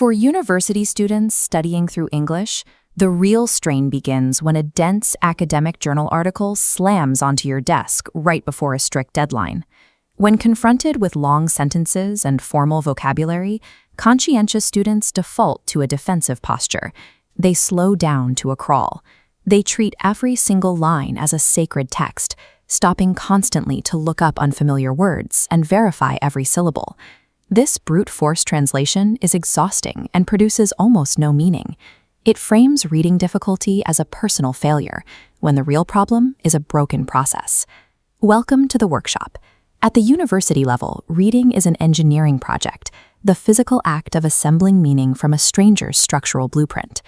For university students studying through English, the real strain begins when a dense academic journal article slams onto your desk right before a strict deadline. When confronted with long sentences and formal vocabulary, conscientious students default to a defensive posture. They slow down to a crawl. They treat every single line as a sacred text, stopping constantly to look up unfamiliar words and verify every syllable. This brute force translation is exhausting and produces almost no meaning. It frames reading difficulty as a personal failure, when the real problem is a broken process. Welcome to the workshop. At the university level, reading is an engineering project, the physical act of assembling meaning from a stranger's structural blueprint.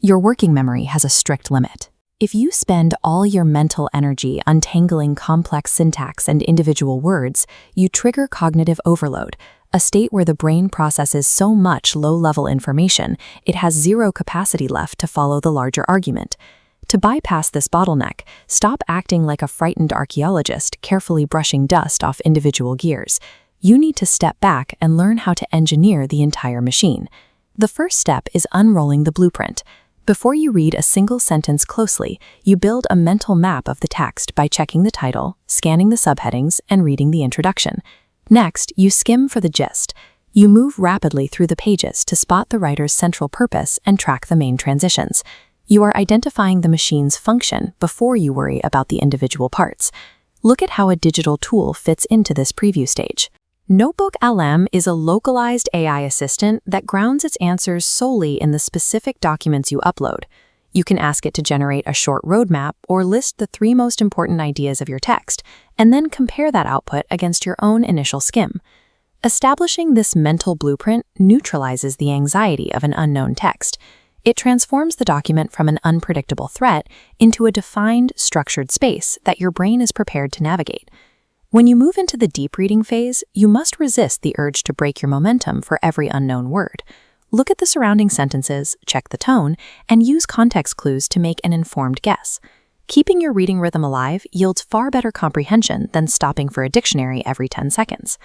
Your working memory has a strict limit. If you spend all your mental energy untangling complex syntax and individual words, you trigger cognitive overload, a state where the brain processes so much low-level information, it has zero capacity left to follow the larger argument. To bypass this bottleneck, stop acting like a frightened archaeologist carefully brushing dust off individual gears. You need to step back and learn how to engineer the entire machine. The first step is unrolling the blueprint. Before you read a single sentence closely, you build a mental map of the text by checking the title, scanning the subheadings, and reading the introduction. Next, you skim for the gist. You move rapidly through the pages to spot the writer's central purpose and track the main transitions. You are identifying the machine's function before you worry about the individual parts. Look at how a digital tool fits into this preview stage. NotebookLM is a localized AI assistant that grounds its answers solely in the specific documents you upload. You can ask it to generate a short roadmap or list the 3 most important ideas of your text, and then compare that output against your own initial skim. Establishing this mental blueprint neutralizes the anxiety of an unknown text. It transforms the document from an unpredictable threat into a defined, structured space that your brain is prepared to navigate. When you move into the deep reading phase, you must resist the urge to break your momentum for every unknown word. Look at the surrounding sentences, check the tone, and use context clues to make an informed guess. Keeping your reading rhythm alive yields far better comprehension than stopping for a dictionary every 10 seconds.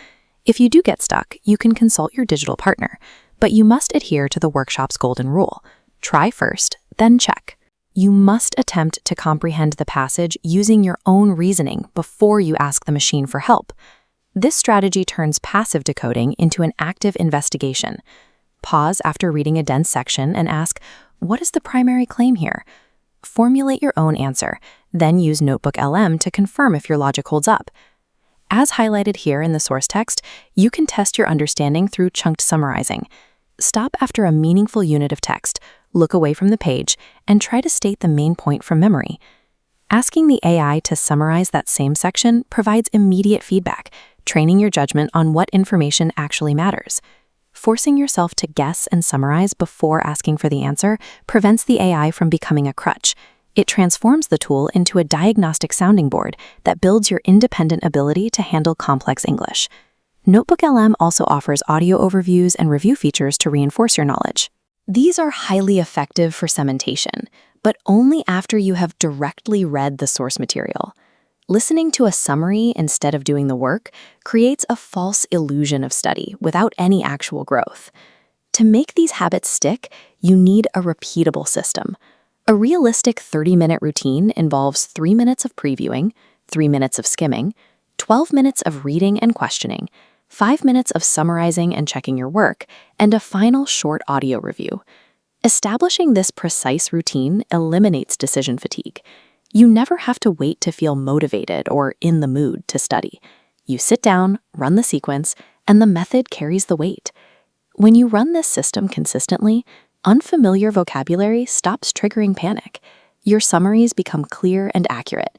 If you do get stuck, you can consult your digital partner, but you must adhere to the workshop's golden rule. Try first, then check. You must attempt to comprehend the passage using your own reasoning before you ask the machine for help. This strategy turns passive decoding into an active investigation. Pause after reading a dense section and ask, what is the primary claim here? Formulate your own answer, then use NotebookLM to confirm if your logic holds up. As highlighted here in the source text, you can test your understanding through chunked summarizing. Stop after a meaningful unit of text, look away from the page, and try to state the main point from memory. Asking the AI to summarize that same section provides immediate feedback, training your judgment on what information actually matters. Forcing yourself to guess and summarize before asking for the answer prevents the AI from becoming a crutch. It transforms the tool into a diagnostic sounding board that builds your independent ability to handle complex English. NotebookLM also offers audio overviews and review features to reinforce your knowledge. These are highly effective for cementation, but only after you have directly read the source material. Listening to a summary instead of doing the work creates a false illusion of study without any actual growth. To make these habits stick, you need a repeatable system. A realistic 30-minute routine involves 3 minutes of previewing, 3 minutes of skimming, 12 minutes of reading and questioning, 5 minutes of summarizing and checking your work, and a final short audio review. Establishing this precise routine eliminates decision fatigue. You never have to wait to feel motivated or in the mood to study. You sit down, run the sequence, and the method carries the weight. When you run this system consistently, unfamiliar vocabulary stops triggering panic. Your summaries become clear and accurate.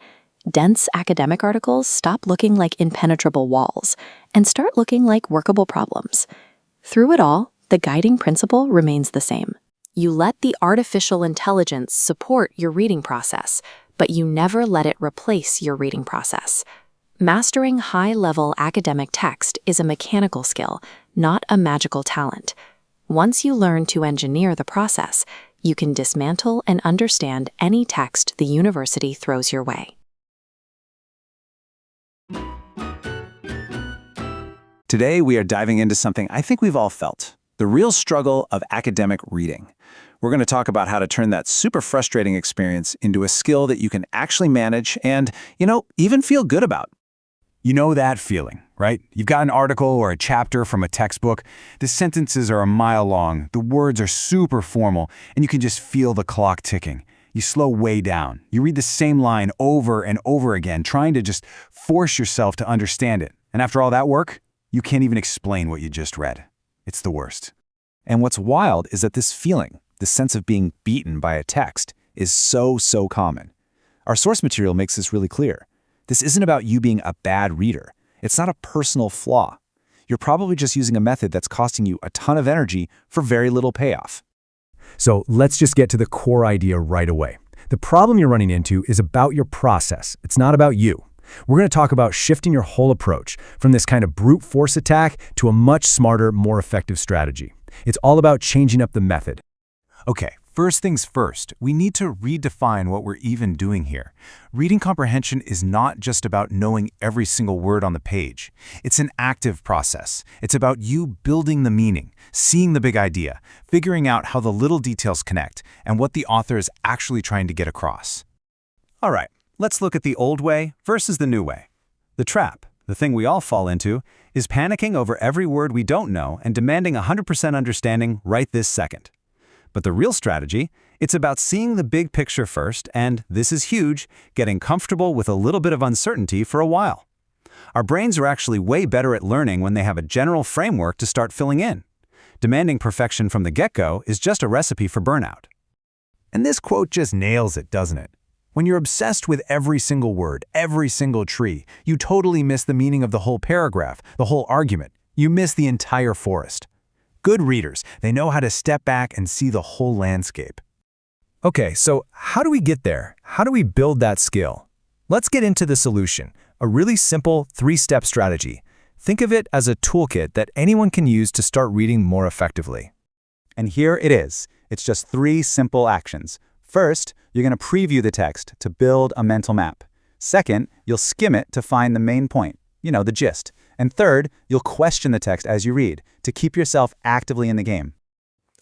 Dense academic articles stop looking like impenetrable walls and start looking like workable problems. Through it all, the guiding principle remains the same. You let the artificial intelligence support your reading process, but you never let it replace your reading process. Mastering high-level academic text is a mechanical skill, not a magical talent. Once you learn to engineer the process, you can dismantle and understand any text the university throws your way. Today, we are diving into something I think we've all felt: the real struggle of academic reading. We're going to talk about how to turn that super frustrating experience into a skill that you can actually manage and, even feel good about. You know that feeling, right? You've got an article or a chapter from a textbook. The sentences are a mile long, the words are super formal, and you can just feel the clock ticking. You slow way down. You read the same line over and over again, trying to just force yourself to understand it. And after all that work, you can't even explain what you just read. It's the worst. And what's wild is that this feeling, the sense of being beaten by a text, is so common. Our source material makes this really clear. This isn't about you being a bad reader. It's not a personal flaw. You're probably just using a method that's costing you a ton of energy for very little payoff. So let's just get to the core idea right away. The problem you're running into is about your process. It's not about you. We're going to talk about shifting your whole approach from this kind of brute force attack to a much smarter, more effective strategy. It's all about changing up the method. Okay, first things first, we need to redefine what we're even doing here. Reading comprehension is not just about knowing every single word on the page. It's an active process. It's about you building the meaning, seeing the big idea, figuring out how the little details connect, and what the author is actually trying to get across. All right, let's look at the old way versus the new way. The trap, the thing we all fall into, is panicking over every word we don't know and demanding 100% understanding right this second. But the real strategy, it's about seeing the big picture first and, this is huge, getting comfortable with a little bit of uncertainty for a while. Our brains are actually way better at learning when they have a general framework to start filling in. Demanding perfection from the get-go is just a recipe for burnout. And this quote just nails it, doesn't it? When you're obsessed with every single word, every single tree, you totally miss the meaning of the whole paragraph, the whole argument. You miss the entire forest. Good readers, they know how to step back and see the whole landscape. Okay, so how do we get there? How do we build that skill? Let's get into the solution, a really simple 3-step strategy. Think of it as a toolkit that anyone can use to start reading more effectively. And here it is. It's just 3 simple actions. First, you're going to preview the text to build a mental map. Second, you'll skim it to find the main point, the gist. And third, you'll question the text as you read to keep yourself actively in the game.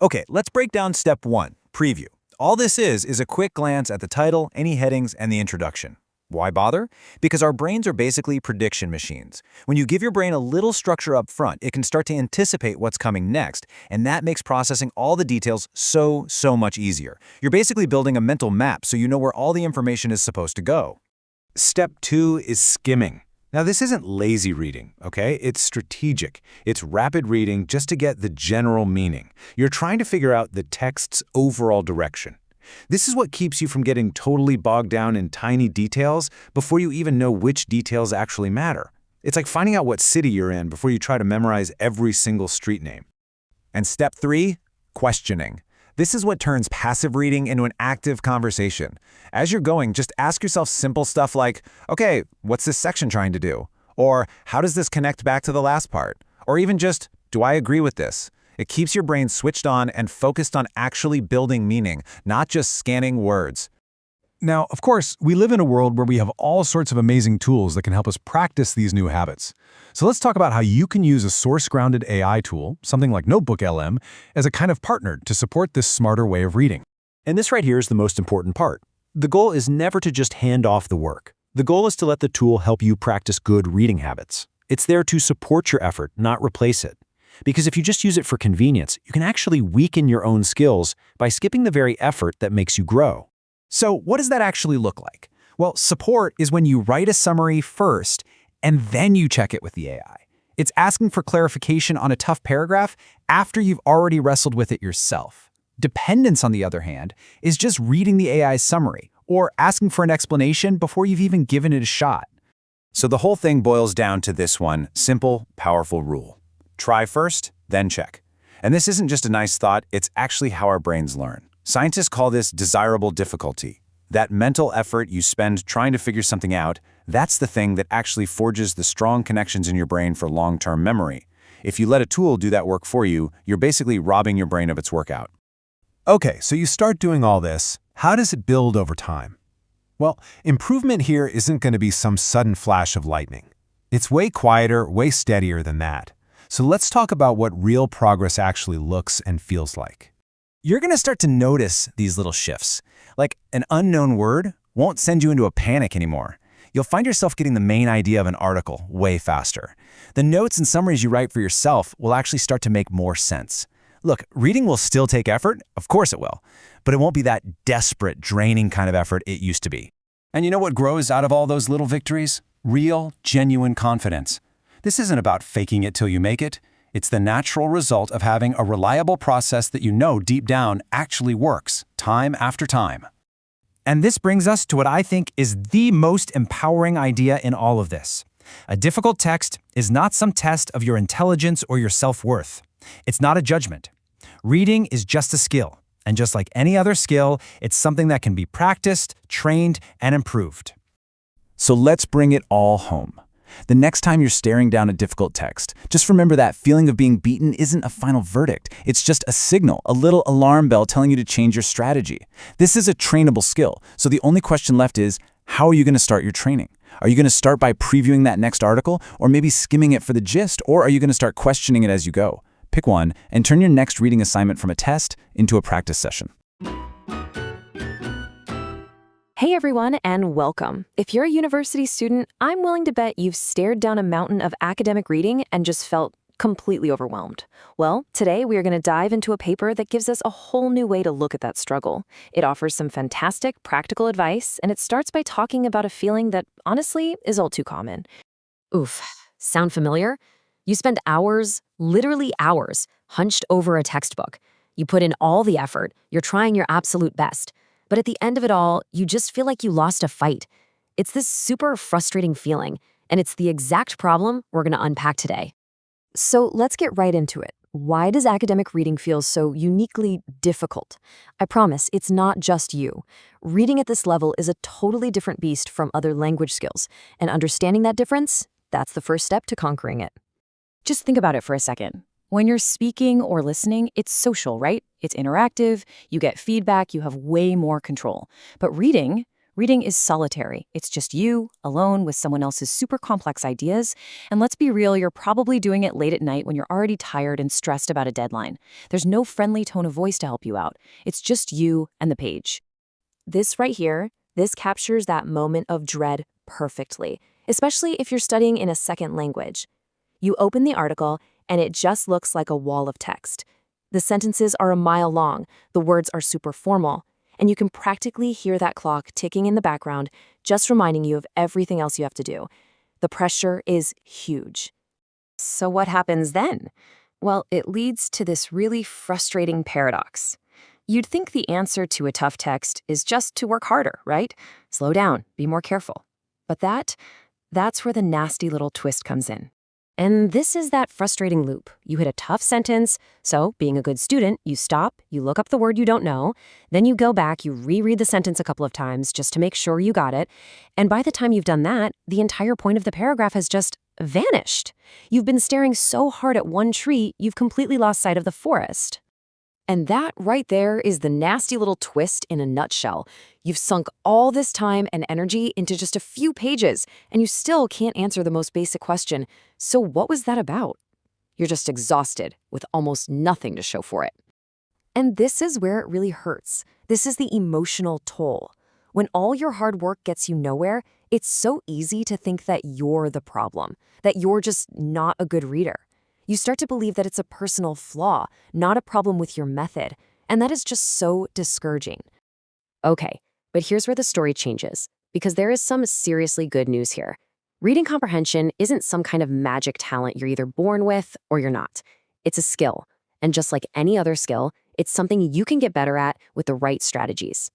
Okay, let's break down step 1, preview. All this is a quick glance at the title, any headings, and the introduction. Why bother? Because our brains are basically prediction machines. When you give your brain a little structure up front, it can start to anticipate what's coming next, and that makes processing all the details so much easier. You're basically building a mental map so you know where all the information is supposed to go. Step 2 is skimming. Now, this isn't lazy reading, okay? It's strategic. It's rapid reading just to get the general meaning. You're trying to figure out the text's overall direction. This is what keeps you from getting totally bogged down in tiny details before you even know which details actually matter. It's like finding out what city you're in before you try to memorize every single street name. And step 3, questioning. This is what turns passive reading into an active conversation. As you're going, just ask yourself simple stuff like, okay, what's this section trying to do? Or how does this connect back to the last part? Or even just, do I agree with this? It keeps your brain switched on and focused on actually building meaning, not just scanning words. Now, of course, we live in a world where we have all sorts of amazing tools that can help us practice these new habits. So let's talk about how you can use a source-grounded AI tool, something like NotebookLM, as a kind of partner to support this smarter way of reading. And this right here is the most important part. The goal is never to just hand off the work. The goal is to let the tool help you practice good reading habits. It's there to support your effort, not replace it. Because if you just use it for convenience, you can actually weaken your own skills by skipping the very effort that makes you grow. So what does that actually look like? Well, support is when you write a summary first, and then you check it with the AI. It's asking for clarification on a tough paragraph after you've already wrestled with it yourself. Dependence, on the other hand, is just reading the AI's summary, or asking for an explanation before you've even given it a shot. So the whole thing boils down to this one simple, powerful rule. Try first, then check. And this isn't just a nice thought, it's actually how our brains learn. Scientists call this desirable difficulty. That mental effort you spend trying to figure something out, that's the thing that actually forges the strong connections in your brain for long-term memory. If you let a tool do that work for you, you're basically robbing your brain of its workout. Okay, so you start doing all this. How does it build over time? Well, improvement here isn't going to be some sudden flash of lightning. It's way quieter, way steadier than that. So let's talk about what real progress actually looks and feels like. You're going to start to notice these little shifts. Like an unknown word won't send you into a panic anymore. You'll find yourself getting the main idea of an article way faster. The notes and summaries you write for yourself will actually start to make more sense. Look, reading will still take effort, of course it will, but it won't be that desperate, draining kind of effort it used to be. And you know what grows out of all those little victories? Real, genuine confidence. This isn't about faking it till you make it. It's the natural result of having a reliable process that you know deep down actually works, time after time. And this brings us to what I think is the most empowering idea in all of this. A difficult text is not some test of your intelligence or your self-worth. It's not a judgment. Reading is just a skill, and just like any other skill, it's something that can be practiced, trained, and improved. So let's bring it all home. The next time you're staring down a difficult text, just remember that feeling of being beaten isn't a final verdict. It's just a signal, a little alarm bell telling you to change your strategy. This is a trainable skill, so the only question left is, how are you going to start your training? Are you going to start by previewing that next article, or maybe skimming it for the gist, or are you going to start questioning it as you go? Pick one and turn your next reading assignment from a test into a practice session. Hey everyone, and welcome. If you're a university student, I'm willing to bet you've stared down a mountain of academic reading and just felt completely overwhelmed. Well, today we are going to dive into a paper that gives us a whole new way to look at that struggle. It offers some fantastic practical advice, and it starts by talking about a feeling that honestly is all too common. Oof, sound familiar? You spend hours, literally hours, hunched over a textbook. You put in all the effort, you're trying your absolute best. But at the end of it all, you just feel like you lost a fight. It's this super frustrating feeling, and it's the exact problem we're going to unpack today. So let's get right into it. Why does academic reading feel so uniquely difficult? I promise, it's not just you. Reading at this level is a totally different beast from other language skills, and understanding that difference, that's the first step to conquering it. Just think about it for a second. When you're speaking or listening, it's social, right? It's interactive, you get feedback, you have way more control. But reading is solitary. It's just you, alone with someone else's super complex ideas. And let's be real, you're probably doing it late at night when you're already tired and stressed about a deadline. There's no friendly tone of voice to help you out. It's just you and the page. This right here, this captures that moment of dread perfectly, especially if you're studying in a second language. You open the article, and it just looks like a wall of text. The sentences are a mile long, the words are super formal, and you can practically hear that clock ticking in the background, just reminding you of everything else you have to do. The pressure is huge. So what happens then? Well, it leads to this really frustrating paradox. You'd think the answer to a tough text is just to work harder, right? Slow down, be more careful. But that's where the nasty little twist comes in. And this is that frustrating loop. You hit a tough sentence, so being a good student, you stop, you look up the word you don't know, then you go back, you reread the sentence a couple of times just to make sure you got it, and by the time you've done that, the entire point of the paragraph has just vanished. You've been staring so hard at one tree, you've completely lost sight of the forest. And that right there is the nasty little twist in a nutshell. You've sunk all this time and energy into just a few pages, and you still can't answer the most basic question. So what was that about? You're just exhausted with almost nothing to show for it. And this is where it really hurts. This is the emotional toll. When all your hard work gets you nowhere, it's so easy to think that you're the problem, that you're just not a good reader. You start to believe that it's a personal flaw, not a problem with your method, and that is just so discouraging. Okay, but here's where the story changes, because there is some seriously good news here. Reading comprehension isn't some kind of magic talent you're either born with or you're not. It's a skill, and just like any other skill, it's something you can get better at with the right strategies.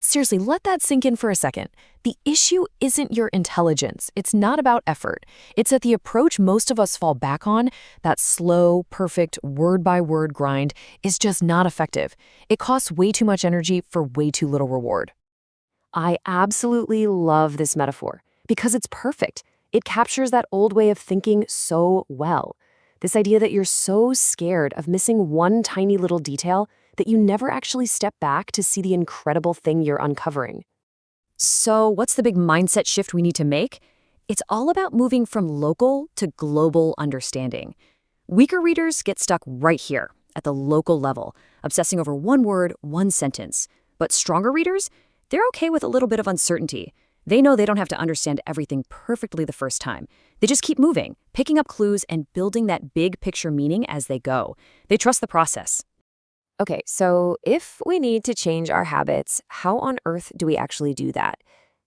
Seriously, let that sink in for a second. The issue isn't your intelligence. It's not about effort. It's that the approach most of us fall back on, that slow, perfect, word-by-word grind, is just not effective. It costs way too much energy for way too little reward. I absolutely love this metaphor because it's perfect. It captures that old way of thinking so well. This idea that you're so scared of missing one tiny little detail that you never actually step back to see the incredible thing you're uncovering. So what's the big mindset shift we need to make? It's all about moving from local to global understanding. Weaker readers get stuck right here, at the local level, obsessing over one word, one sentence. But stronger readers, they're okay with a little bit of uncertainty. They know they don't have to understand everything perfectly the first time. They just keep moving, picking up clues, and building that big picture meaning as they go. They trust the process. Okay, so if we need to change our habits, how on earth do we actually do that?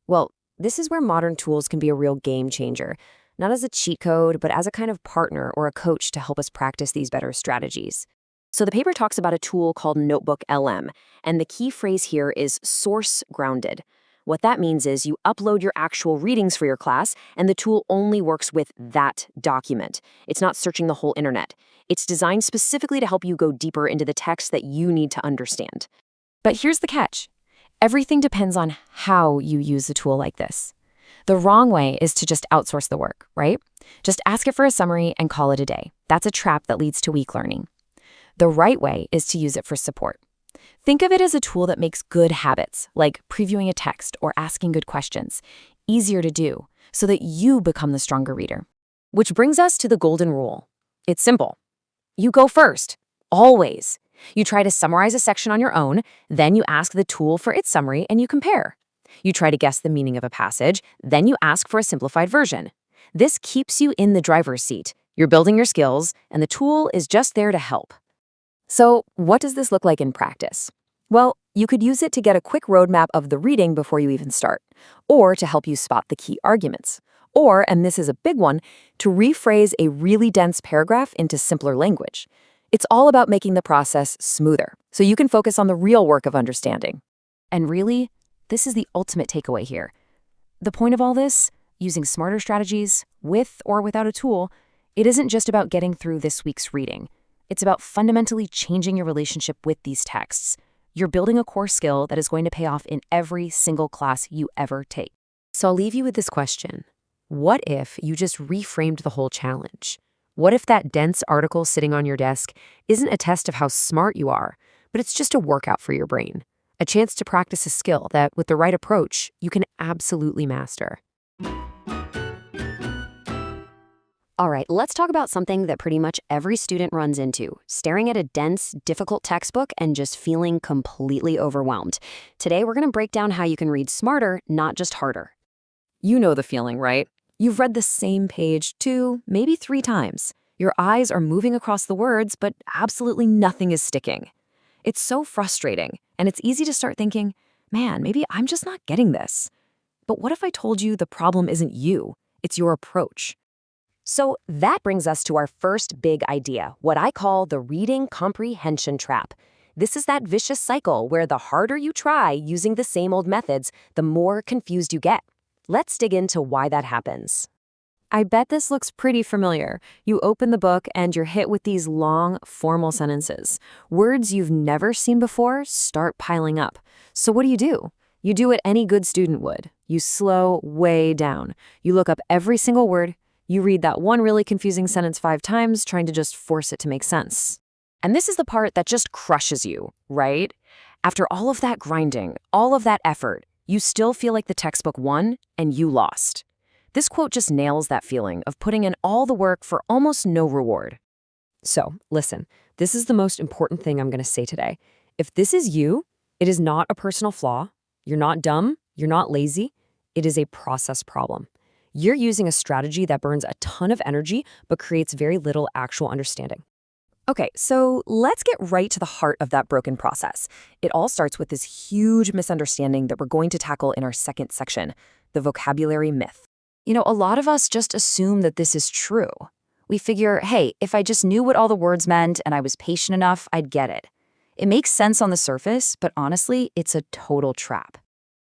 Well, this is where modern tools can be a real game changer, not as a cheat code, but as a kind of partner or a coach to help us practice these better strategies. So the paper talks about a tool called NotebookLM, and the key phrase here is source grounded. What that means is you upload your actual readings for your class, and the tool only works with that document. It's not searching the whole internet. It's designed specifically to help you go deeper into the text that you need to understand. But here's the catch. Everything depends on how you use a tool like this. The wrong way is to just outsource the work, right? Just ask it for a summary and call it a day. That's a trap that leads to weak learning. The right way is to use it for support. Think of it as a tool that makes good habits, like previewing a text or asking good questions, easier to do so that you become the stronger reader. Which brings us to the golden rule. It's simple. You go first, always. You try to summarize a section on your own, then you ask the tool for its summary and you compare. You try to guess the meaning of a passage, then you ask for a simplified version. This keeps you in the driver's seat. You're building your skills, and the tool is just there to help. So what does this look like in practice? Well, you could use it to get a quick roadmap of the reading before you even start, or to help you spot the key arguments, or, and this is a big one, to rephrase a really dense paragraph into simpler language. It's all about making the process smoother, so you can focus on the real work of understanding. And really, this is the ultimate takeaway here. The point of all this, using smarter strategies, with or without a tool, it isn't just about getting through this week's reading. It's about fundamentally changing your relationship with these texts. You're building a core skill that is going to pay off in every single class you ever take. So I'll leave you with this question. What if you just reframed the whole challenge? What if that dense article sitting on your desk isn't a test of how smart you are, but it's just a workout for your brain? A chance to practice a skill that, with the right approach, you can absolutely master. All right, let's talk about something that pretty much every student runs into, staring at a dense, difficult textbook and just feeling completely overwhelmed. Today, we're going to break down how you can read smarter, not just harder. You know the feeling, right? You've read the same page 2, maybe 3 times. Your eyes are moving across the words, but absolutely nothing is sticking. It's so frustrating, and it's easy to start thinking, man, maybe I'm just not getting this. But what if I told you the problem isn't you, it's your approach? So that brings us to our first big idea, what I call the reading comprehension trap. This is that vicious cycle where the harder you try using the same old methods, the more confused you get. Let's dig into why that happens. I bet this looks pretty familiar. You open the book and you're hit with these long, formal sentences. Words you've never seen before start piling up. So what do? You do what any good student would. You slow way down. You look up every single word. You read that one really confusing sentence 5 times, trying to just force it to make sense. And this is the part that just crushes you, right? After all of that grinding, all of that effort, you still feel like the textbook won and you lost. This quote just nails that feeling of putting in all the work for almost no reward. So, listen, this is the most important thing I'm going to say today. If this is you, it is not a personal flaw. You're not dumb. You're not lazy. It is a process problem. You're using a strategy that burns a ton of energy but creates very little actual understanding. Okay, so let's get right to the heart of that broken process. It all starts with this huge misunderstanding that we're going to tackle in our second section, the vocabulary myth. You know, a lot of us just assume that this is true. We figure, hey, if I just knew what all the words meant and I was patient enough, I'd get it. It makes sense on the surface, but honestly, it's a total trap.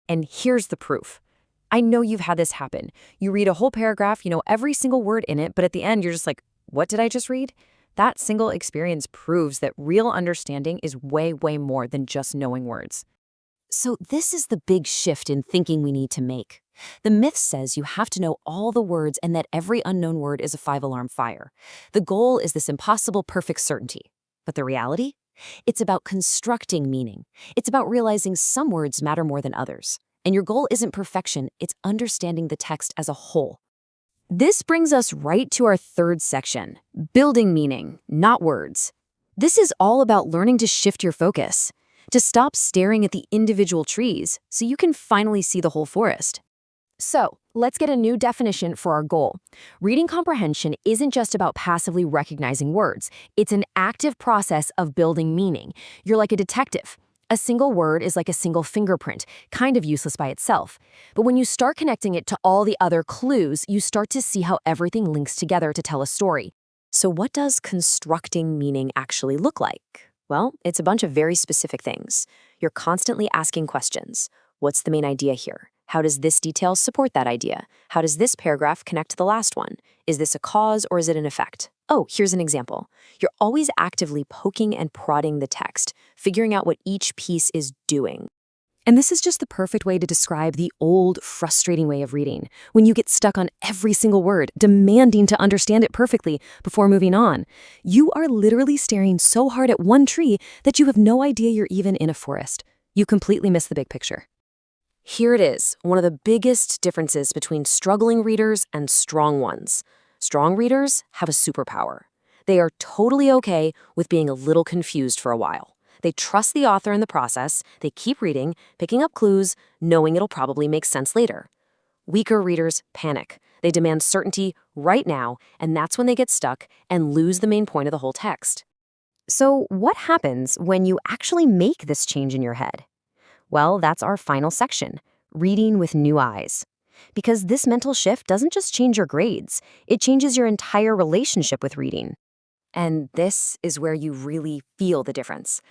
And here's the proof. I know you've had this happen. You read a whole paragraph, you know every single word in it, but at the end you're just like, what did I just read? That single experience proves that real understanding is way, way more than just knowing words. So this is the big shift in thinking we need to make. The myth says you have to know all the words and that every unknown word is a 5-alarm fire. The goal is this impossible perfect certainty. But the reality? It's about constructing meaning. It's about realizing some words matter more than others. And your goal isn't perfection, it's understanding the text as a whole. This brings us right to our third section, building meaning, not words. This is all about learning to shift your focus, to stop staring at the individual trees so you can finally see the whole forest. So, let's get a new definition for our goal. Reading comprehension isn't just about passively recognizing words. It's an active process of building meaning. You're like a detective. A single word is like a single fingerprint, kind of useless by itself. But when you start connecting it to all the other clues, you start to see how everything links together to tell a story. So what does constructing meaning actually look like? Well, it's a bunch of very specific things. You're constantly asking questions. What's the main idea here? How does this detail support that idea? How does this paragraph connect to the last one? Is this a cause or is it an effect? Oh, here's an example. You're always actively poking and prodding the text, figuring out what each piece is doing. And this is just the perfect way to describe the old, frustrating way of reading, when you get stuck on every single word, demanding to understand it perfectly before moving on. You are literally staring so hard at one tree that you have no idea you're even in a forest. You completely miss the big picture. Here it is, one of the biggest differences between struggling readers and strong ones. Strong readers have a superpower. They are totally okay with being a little confused for a while. They trust the author in the process, they keep reading, picking up clues, knowing it'll probably make sense later. Weaker readers panic. They demand certainty right now, and that's when they get stuck and lose the main point of the whole text. So what happens when you actually make this change in your head? Well, that's our final section, reading with new eyes. Because this mental shift doesn't just change your grades, it changes your entire relationship with reading. And this is where you really feel the difference.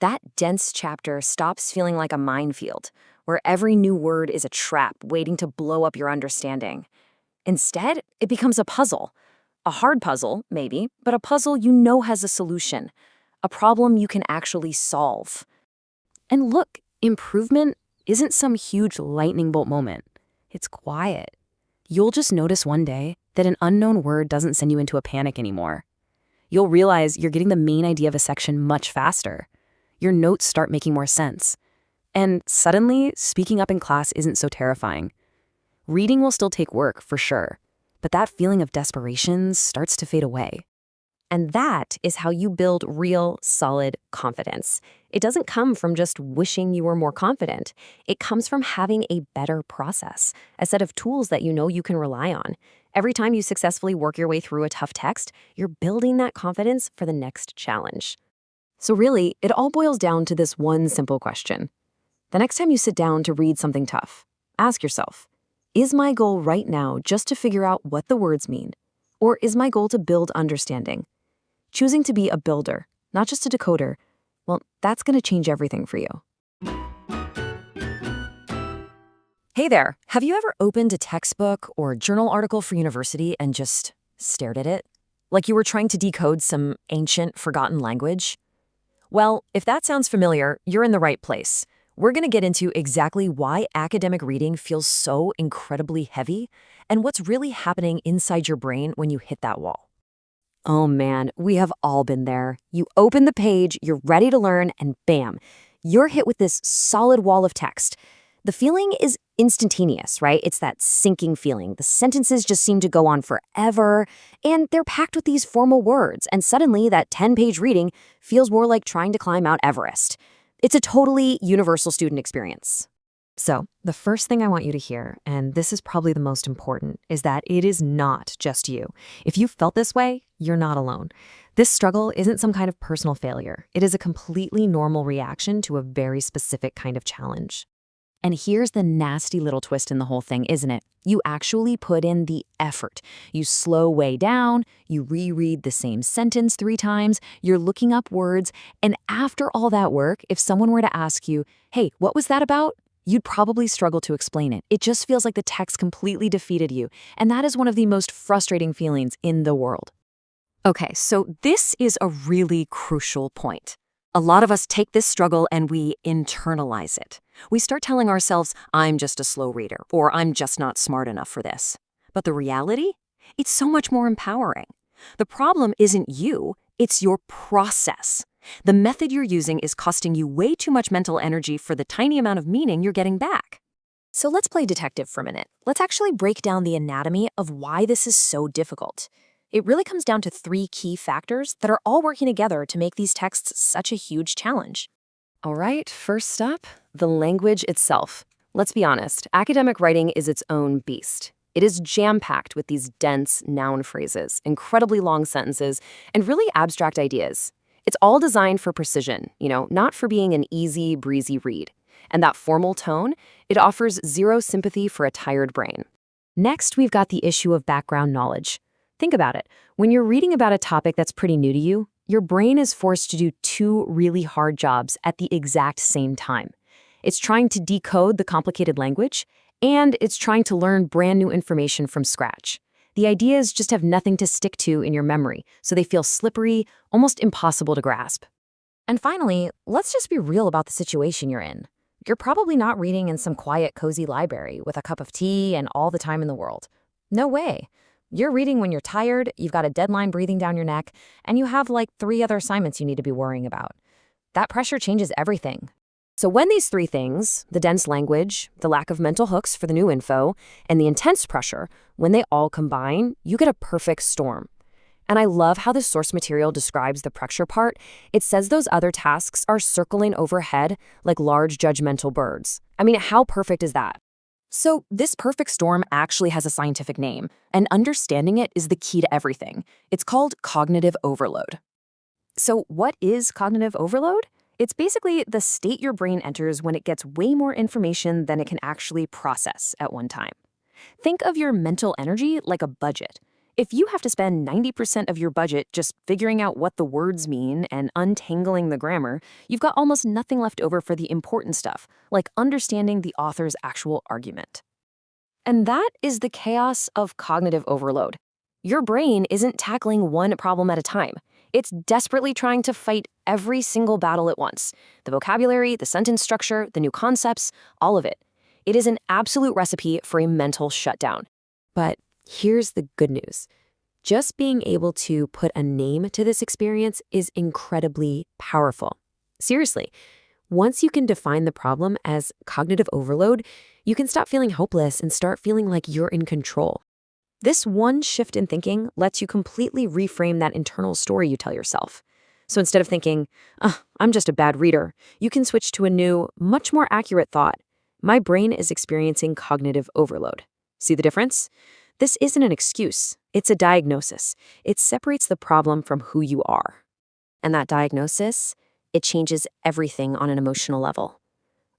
That dense chapter stops feeling like a minefield, where every new word is a trap waiting to blow up your understanding. Instead, it becomes a puzzle. A hard puzzle, maybe, but a puzzle you know has a solution. A problem you can actually solve. And look, improvement isn't some huge lightning bolt moment. It's quiet. You'll just notice one day that an unknown word doesn't send you into a panic anymore. You'll realize you're getting the main idea of a section much faster. Your notes start making more sense. And suddenly, speaking up in class isn't so terrifying. Reading will still take work, for sure, but that feeling of desperation starts to fade away. And that is how you build real, solid confidence. It doesn't come from just wishing you were more confident. It comes from having a better process, a set of tools that you know you can rely on. Every time you successfully work your way through a tough text, you're building that confidence for the next challenge. So really, it all boils down to this one simple question. The next time you sit down to read something tough, ask yourself, is my goal right now just to figure out what the words mean? Or is my goal to build understanding? Choosing to be a builder, not just a decoder, well, that's going to change everything for you. Hey there, have you ever opened a textbook or journal article for university and just stared at it? Like you were trying to decode some ancient, forgotten language? Well, if that sounds familiar, you're in the right place. We're going to get into exactly why academic reading feels so incredibly heavy and what's really happening inside your brain when you hit that wall. Oh man, we have all been there. You open the page, you're ready to learn, and bam, you're hit with this solid wall of text. The feeling is instantaneous, right? It's that sinking feeling. The sentences just seem to go on forever, and they're packed with these formal words, and suddenly that 10-page reading feels more like trying to climb Mount Everest. It's a totally universal student experience. So, the first thing I want you to hear, and this is probably the most important, is that it is not just you. If you felt this way, you're not alone. This struggle isn't some kind of personal failure. It is a completely normal reaction to a very specific kind of challenge. And here's the nasty little twist in the whole thing, isn't it? You actually put in the effort. You slow way down, you reread the same sentence 3 times, you're looking up words, and after all that work, if someone were to ask you, hey, what was that about? You'd probably struggle to explain it. It just feels like the text completely defeated you, and that is one of the most frustrating feelings in the world. Okay, so this is a really crucial point. A lot of us take this struggle and we internalize it. We start telling ourselves, I'm just a slow reader, or I'm just not smart enough for this. But the reality? It's so much more empowering. The problem isn't you, it's your process. The method you're using is costing you way too much mental energy for the tiny amount of meaning you're getting back. So let's play detective for a minute. Let's actually break down the anatomy of why this is so difficult. It really comes down to three key factors that are all working together to make these texts such a huge challenge. All right, first up, the language itself. Let's be honest, academic writing is its own beast. It is jam-packed with these dense noun phrases, incredibly long sentences, and really abstract ideas. It's all designed for precision, not for being an easy, breezy read. And that formal tone, it offers zero sympathy for a tired brain. Next, we've got the issue of background knowledge. Think about it. When you're reading about a topic that's pretty new to you, your brain is forced to do two really hard jobs at the exact same time. It's trying to decode the complicated language, and it's trying to learn brand new information from scratch. The ideas just have nothing to stick to in your memory, so they feel slippery, almost impossible to grasp. And finally, let's just be real about the situation you're in. You're probably not reading in some quiet, cozy library with a cup of tea and all the time in the world. No way. You're reading when you're tired, you've got a deadline breathing down your neck, and you have like 3 other assignments you need to be worrying about. That pressure changes everything. So when these three things, the dense language, the lack of mental hooks for the new info, and the intense pressure, when they all combine, you get a perfect storm. And I love how the source material describes the pressure part. It says those other tasks are circling overhead like large judgmental birds. I mean, how perfect is that? So this perfect storm actually has a scientific name, and understanding it is the key to everything. It's called cognitive overload. So what is cognitive overload? It's basically the state your brain enters when it gets way more information than it can actually process at one time. Think of your mental energy like a budget. If you have to spend 90% of your budget just figuring out what the words mean and untangling the grammar, you've got almost nothing left over for the important stuff, like understanding the author's actual argument. And that is the chaos of cognitive overload. Your brain isn't tackling one problem at a time. It's desperately trying to fight every single battle at once. The vocabulary, the sentence structure, the new concepts, all of it. It is an absolute recipe for a mental shutdown. But here's the good news. Just being able to put a name to this experience is incredibly powerful. Seriously, once you can define the problem as cognitive overload, you can stop feeling hopeless and start feeling like you're in control. This one shift in thinking lets you completely reframe that internal story you tell yourself. So instead of thinking, I'm just a bad reader, you can switch to a new, much more accurate thought. My brain is experiencing cognitive overload. See the difference? This isn't an excuse. It's a diagnosis. It separates the problem from who you are. And that diagnosis, it changes everything on an emotional level.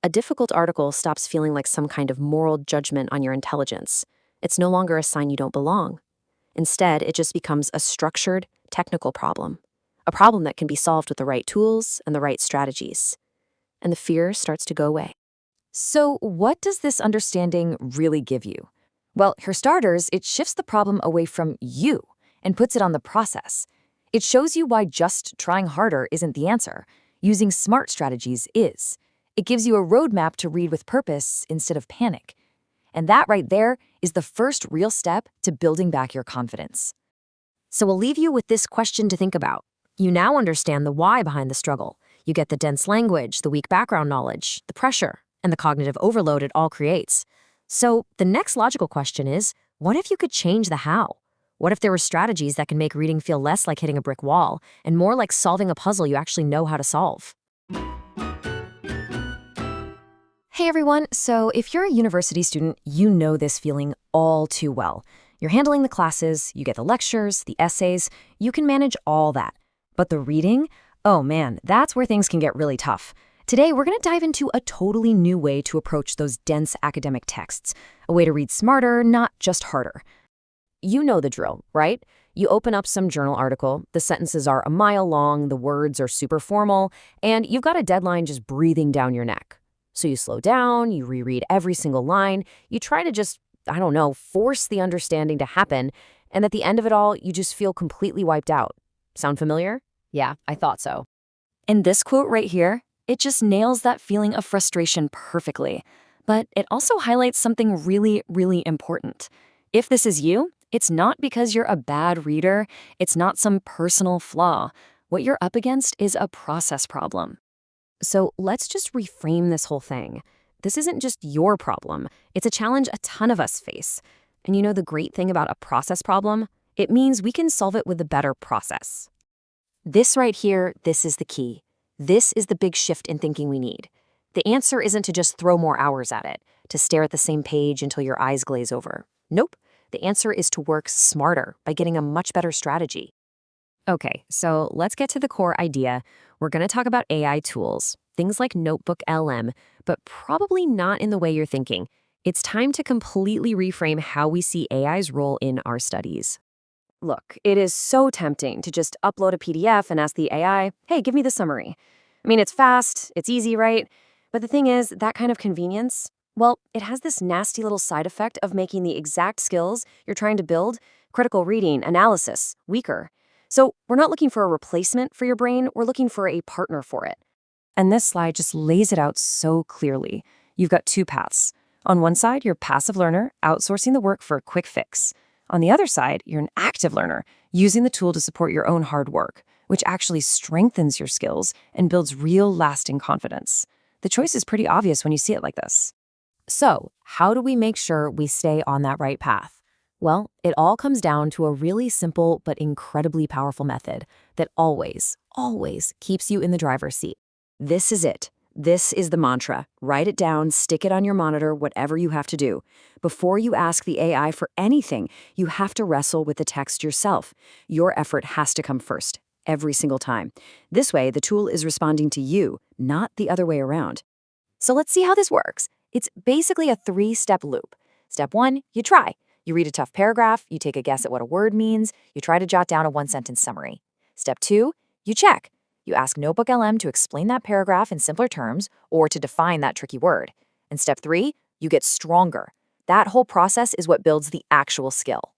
A difficult article stops feeling like some kind of moral judgment on your intelligence. It's no longer a sign you don't belong. Instead, it just becomes a structured, technical problem. A problem that can be solved with the right tools and the right strategies. And the fear starts to go away. So what does this understanding really give you? Well, for starters, it shifts the problem away from you and puts it on the process. It shows you why just trying harder isn't the answer. Using smart strategies is. It gives you a roadmap to read with purpose instead of panic. And that right there is the first real step to building back your confidence. So we'll leave you with this question to think about. You now understand the why behind the struggle. You get the dense language, the weak background knowledge, the pressure, and the cognitive overload it all creates. So the next logical question is, what if you could change the how? What if there were strategies that can make reading feel less like hitting a brick wall and more like solving a puzzle you actually know how to solve? Hey everyone, so if you're a university student, you know this feeling all too well. You're handling the classes, you get the lectures, the essays, you can manage all that. But the reading? Oh man, that's where things can get really tough. Today, we're going to dive into a totally new way to approach those dense academic texts, a way to read smarter, not just harder. You know the drill, right? You open up some journal article, the sentences are a mile long, the words are super formal, and you've got a deadline just breathing down your neck. So you slow down, you reread every single line, you try to just, force the understanding to happen, and at the end of it all, you just feel completely wiped out. Sound familiar? Yeah, I thought so. And this quote right here, it just nails that feeling of frustration perfectly. But it also highlights something really, really important. If this is you, it's not because you're a bad reader. It's not some personal flaw. What you're up against is a process problem. So let's just reframe this whole thing. this isn't just your problem. It's a challenge a ton of us face. And you know the great thing about a process problem? It means we can solve it with a better process. This right here, this is the key. This is the big shift in thinking we need. The answer isn't to just throw more hours at it, to stare at the same page until your eyes glaze over. Nope. The answer is to work smarter by getting a much better strategy. Okay, so let's get to the core idea. We're going to talk about AI tools, things like NotebookLM, but probably not in the way you're thinking. It's time to completely reframe how we see AI's role in our studies. Look, it is so tempting to just upload a PDF and ask the AI, hey, give me the summary. I mean, it's fast, it's easy, right? But the thing is, that kind of convenience, well, it has this nasty little side effect of making the exact skills you're trying to build, critical reading, analysis, weaker. So we're not looking for a replacement for your brain, we're looking for a partner for it. And this slide just lays it out so clearly. You've got two paths. On one side, you're a passive learner, outsourcing the work for a quick fix. On the other side, you're an active learner, using the tool to support your own hard work, which actually strengthens your skills and builds real lasting confidence. The choice is pretty obvious when you see it like this. So, how do we make sure we stay on that right path? Well, it all comes down to a really simple but incredibly powerful method that always keeps you in the driver's seat. This is it. This is the mantra. Write it down, stick it on your monitor, whatever you have to do. Before you ask the AI for anything, you have to wrestle with the text yourself. Your effort has to come first, every single time. This way, the tool is responding to you, not the other way around. So let's see how this works. It's basically a 3-step loop. Step 1, you try. You read a tough paragraph, you take a guess at what a word means, you try to jot down a 1-sentence summary. Step 2, you check. You ask NotebookLM to explain that paragraph in simpler terms or to define that tricky word. And step 3, you get stronger. That whole process is what builds the actual skill.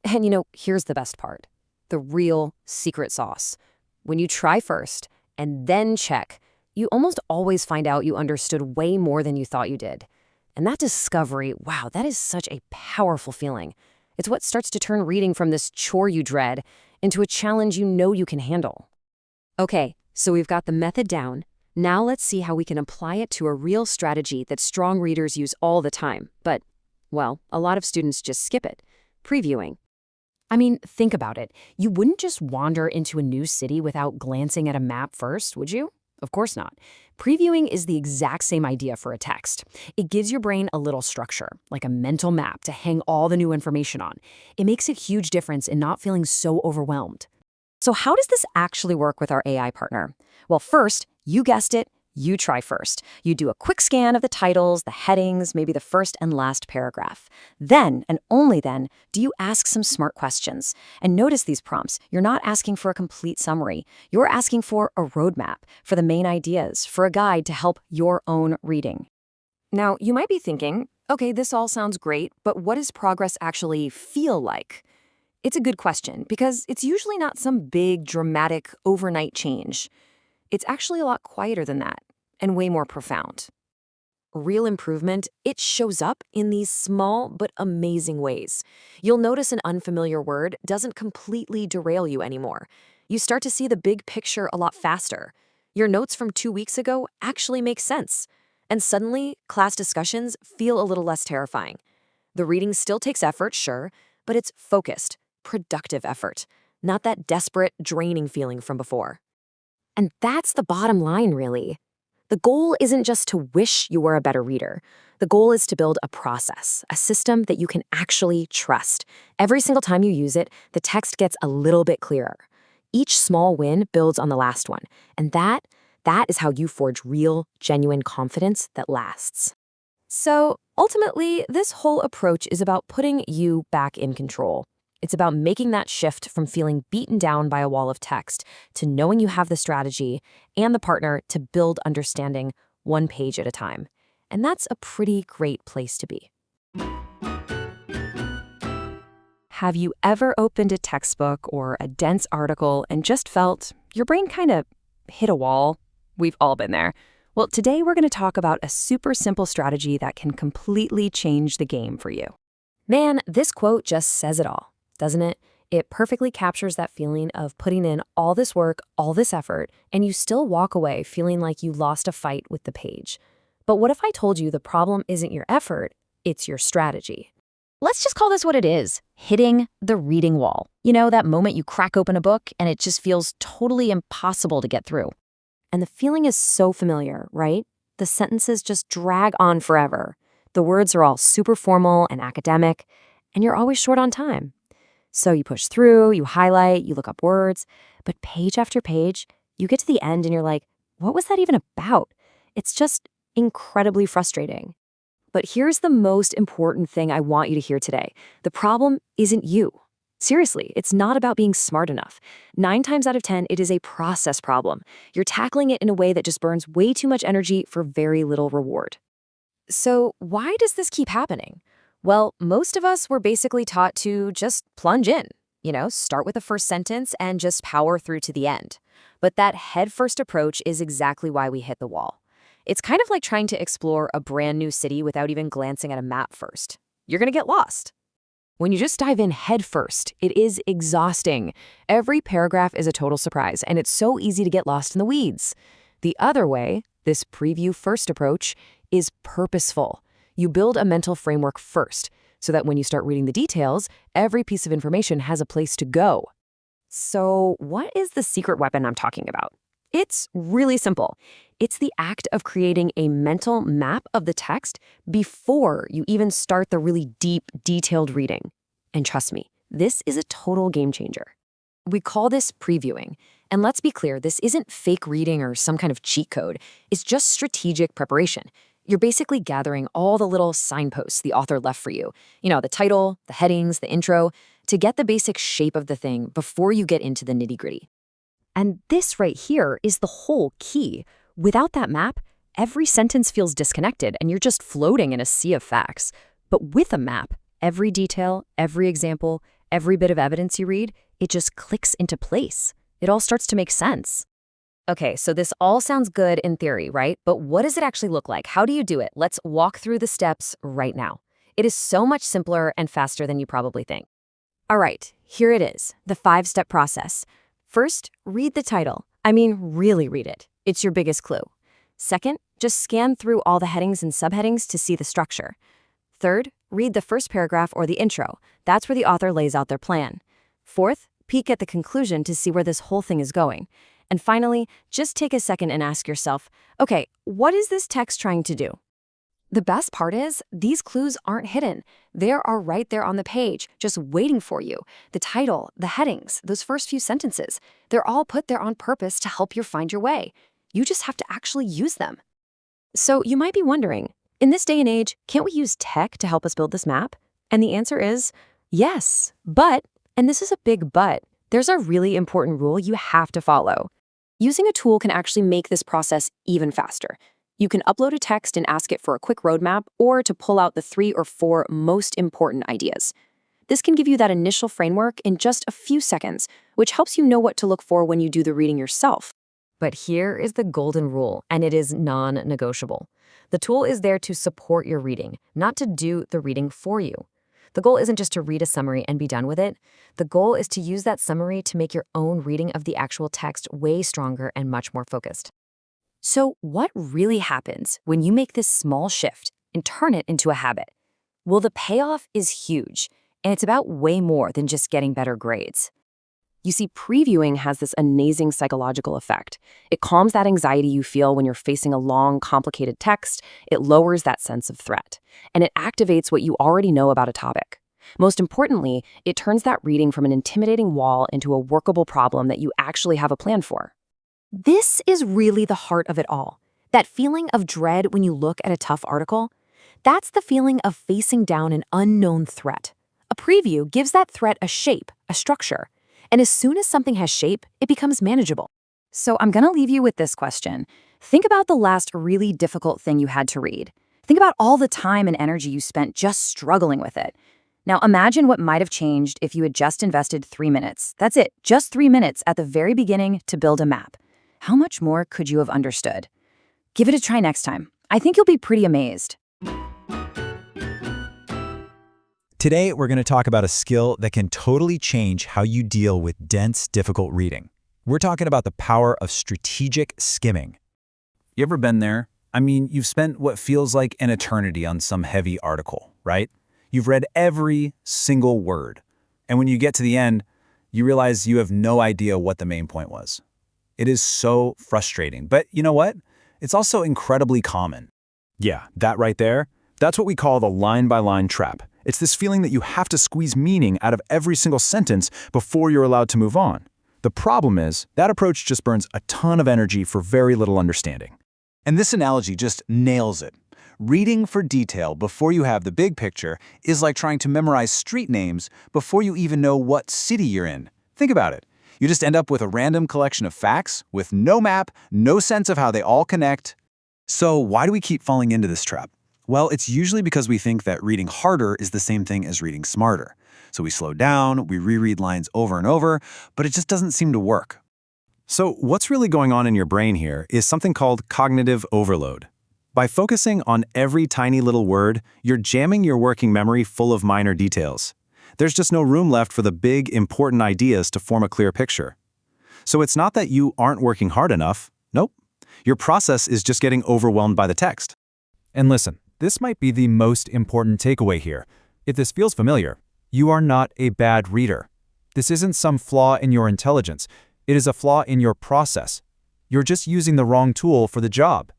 And here's the best part. The real secret sauce. When you try first and then check, you almost always find out you understood way more than you thought you did. And that discovery, wow, that is such a powerful feeling. It's what starts to turn reading from this chore you dread into a challenge you know you can handle. Okay, so we've got the method down. Now let's see how we can apply it to a real strategy that strong readers use all the time. But, well, a lot of students just skip it. Previewing. I mean, think about it. You wouldn't just wander into a new city without glancing at a map first, would you? Of course not. Previewing is the exact same idea for a text. It gives your brain a little structure, like a mental map to hang all the new information on. It makes a huge difference in not feeling so overwhelmed. So how does this actually work with our AI partner? Well, first, you guessed it, you try first. You do a quick scan of the titles, the headings, maybe the first and last paragraph. Then, and only then, do you ask some smart questions. And notice these prompts. You're not asking for a complete summary. You're asking for a roadmap, for the main ideas, for a guide to help your own reading. Now, you might be thinking, okay, this all sounds great, but what does progress actually feel like? It's a good question because it's usually not some big, dramatic, overnight change. It's actually a lot quieter than that and way more profound. Real improvement, it shows up in these small but amazing ways. You'll notice an unfamiliar word doesn't completely derail you anymore. You start to see the big picture a lot faster. Your notes from 2 weeks ago actually make sense. And suddenly, class discussions feel a little less terrifying. The reading still takes effort, sure, but it's focused, productive effort, not that desperate, draining feeling from before. And that's the bottom line, really. The goal isn't just to wish you were a better reader. The goal is to build a process, a system that you can actually trust. Every single time you use it, the text gets a little bit clearer. Each small win builds on the last one. And that is how you forge real, genuine confidence that lasts. So ultimately, this whole approach is about putting you back in control. It's about making that shift from feeling beaten down by a wall of text to knowing you have the strategy and the partner to build understanding one page at a time. And that's a pretty great place to be. Have you ever opened a textbook or a dense article and just felt your brain kind of hit a wall? We've all been there. Well, today we're going to talk about a super simple strategy that can completely change the game for you. Man, this quote just says it all, doesn't it? It perfectly captures that feeling of putting in all this work, all this effort, and you still walk away feeling like you lost a fight with the page. But what if I told you the problem isn't your effort, it's your strategy? Let's just call this what it is, hitting the reading wall. You know, that moment you crack open a book and it just feels totally impossible to get through. And the feeling is so familiar, right? The sentences just drag on forever. The words are all super formal and academic, and you're always short on time. So you push through, you highlight, you look up words, but page after page, you get to the end and you're like, what was that even about? It's just incredibly frustrating. But here's the most important thing I want you to hear today. The problem isn't you. Seriously, it's not about being smart enough. 9 times out of 10, it is a process problem. You're tackling it in a way that just burns way too much energy for very little reward. So why does this keep happening? Well, most of us were basically taught to just plunge in, start with the first sentence and just power through to the end. But that head-first approach is exactly why we hit the wall. It's kind of like trying to explore a brand new city without even glancing at a map first. You're going to get lost. When you just dive in head first, it is exhausting. Every paragraph is a total surprise, and it's so easy to get lost in the weeds. The other way, this preview-first approach, is purposeful. You build a mental framework first, so that when you start reading the details, every piece of information has a place to go. So what is the secret weapon I'm talking about? It's really simple. It's the act of creating a mental map of the text before you even start the really deep, detailed reading. And trust me, this is a total game changer. We call this previewing. And let's be clear, this isn't fake reading or some kind of cheat code. It's just strategic preparation. You're basically gathering all the little signposts the author left for you. The title, the headings, the intro, to get the basic shape of the thing before you get into the nitty-gritty. And this right here is the whole key. Without that map, every sentence feels disconnected and you're just floating in a sea of facts. But with a map, every detail, every example, every bit of evidence you read, it just clicks into place. It all starts to make sense. Okay, so this all sounds good in theory, right? But what does it actually look like? How do you do it? Let's walk through the steps right now. It is so much simpler and faster than you probably think. All right, here it is, the 5-step process. First, read the title. Really read it. It's your biggest clue. Second, just scan through all the headings and subheadings to see the structure. Third, read the first paragraph or the intro. That's where the author lays out their plan. Fourth, peek at the conclusion to see where this whole thing is going. And finally, just take a second and ask yourself, okay, what is this text trying to do? The best part is, these clues aren't hidden. They are right there on the page, just waiting for you. The title, the headings, those first few sentences, they're all put there on purpose to help you find your way. You just have to actually use them. So you might be wondering, in this day and age, can't we use tech to help us build this map? And the answer is yes, but, and this is a big but, there's a really important rule you have to follow. Using a tool can actually make this process even faster. You can upload a text and ask it for a quick roadmap or to pull out the 3 or 4 most important ideas. This can give you that initial framework in just a few seconds, which helps you know what to look for when you do the reading yourself. But here is the golden rule, and it is non-negotiable. The tool is there to support your reading, not to do the reading for you. The goal isn't just to read a summary and be done with it. The goal is to use that summary to make your own reading of the actual text way stronger and much more focused. So what really happens when you make this small shift and turn it into a habit? Well, the payoff is huge, and it's about way more than just getting better grades. You see, previewing has this amazing psychological effect. It calms that anxiety you feel when you're facing a long, complicated text. It lowers that sense of threat, and it activates what you already know about a topic. Most importantly, it turns that reading from an intimidating wall into a workable problem that you actually have a plan for. This is really the heart of it all. That feeling of dread when you look at a tough article, that's the feeling of facing down an unknown threat. A preview gives that threat a shape, a structure. And as soon as something has shape, it becomes manageable. So I'm going to leave you with this question. Think about the last really difficult thing you had to read. Think about all the time and energy you spent just struggling with it. Now imagine what might have changed if you had just invested 3 minutes. That's it, just 3 minutes at the very beginning to build a map. How much more could you have understood? Give it a try next time. I think you'll be pretty amazed. Today, we're going to talk about a skill that can totally change how you deal with dense, difficult reading. We're talking about the power of strategic skimming. You ever been there? I mean, you've spent what feels like an eternity on some heavy article, right? You've read every single word. And when you get to the end, you realize you have no idea what the main point was. It is so frustrating. But you know what? It's also incredibly common. Yeah, that right there, that's what we call the line-by-line trap. It's this feeling that you have to squeeze meaning out of every single sentence before you're allowed to move on. The problem is, that approach just burns a ton of energy for very little understanding. And this analogy just nails it. Reading for detail before you have the big picture is like trying to memorize street names before you even know what city you're in. Think about it. You just end up with a random collection of facts with no map, no sense of how they all connect. So why do we keep falling into this trap? Well, it's usually because we think that reading harder is the same thing as reading smarter. So we slow down, we reread lines over and over, but it just doesn't seem to work. So what's really going on in your brain here is something called cognitive overload. By focusing on every tiny little word, you're jamming your working memory full of minor details. There's just no room left for the big, important ideas to form a clear picture. So it's not that you aren't working hard enough. Nope. Your process is just getting overwhelmed by the text. And listen, this might be the most important takeaway here. If this feels familiar, you are not a bad reader. This isn't some flaw in your intelligence. It is a flaw in your process. You're just using the wrong tool for the job.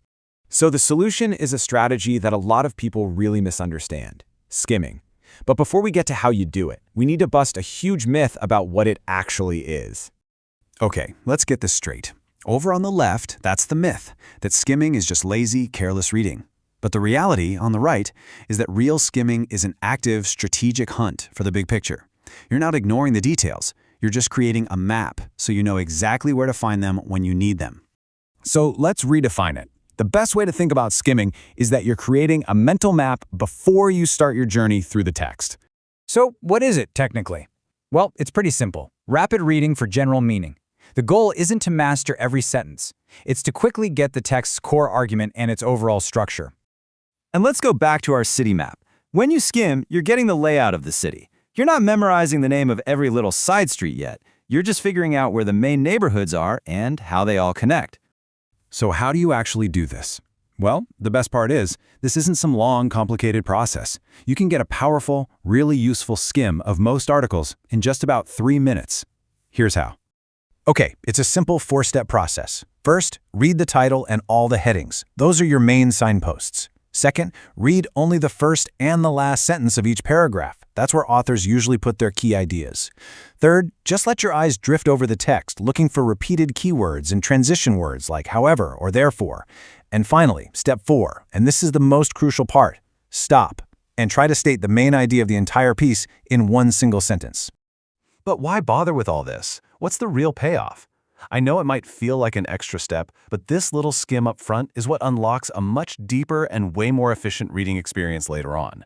So the solution is a strategy that a lot of people really misunderstand: skimming. But before we get to how you do it, we need to bust a huge myth about what it actually is. Okay, let's get this straight. Over on the left, that's the myth, that skimming is just lazy, careless reading. But the reality, on the right, is that real skimming is an active, strategic hunt for the big picture. You're not ignoring the details. You're just creating a map so you know exactly where to find them when you need them. So let's redefine it. The best way to think about skimming is that you're creating a mental map before you start your journey through the text. So what is it, technically? Well, it's pretty simple. Rapid reading for general meaning. The goal isn't to master every sentence. It's to quickly get the text's core argument and its overall structure. And let's go back to our city map. When you skim, you're getting the layout of the city. You're not memorizing the name of every little side street yet. You're just figuring out where the main neighborhoods are and how they all connect. So how do you actually do this? Well, the best part is, this isn't some long, complicated process. You can get a powerful, really useful skim of most articles in just about 3 minutes. Here's how. Okay, it's a simple 4-step process. First, read the title and all the headings. Those are your main signposts. Second, read only the first and the last sentence of each paragraph. That's where authors usually put their key ideas. Third, just let your eyes drift over the text, looking for repeated keywords and transition words like however or therefore. And finally, step 4, and this is the most crucial part: stop and try to state the main idea of the entire piece in one single sentence. But why bother with all this? What's the real payoff? I know it might feel like an extra step, but this little skim up front is what unlocks a much deeper and way more efficient reading experience later on.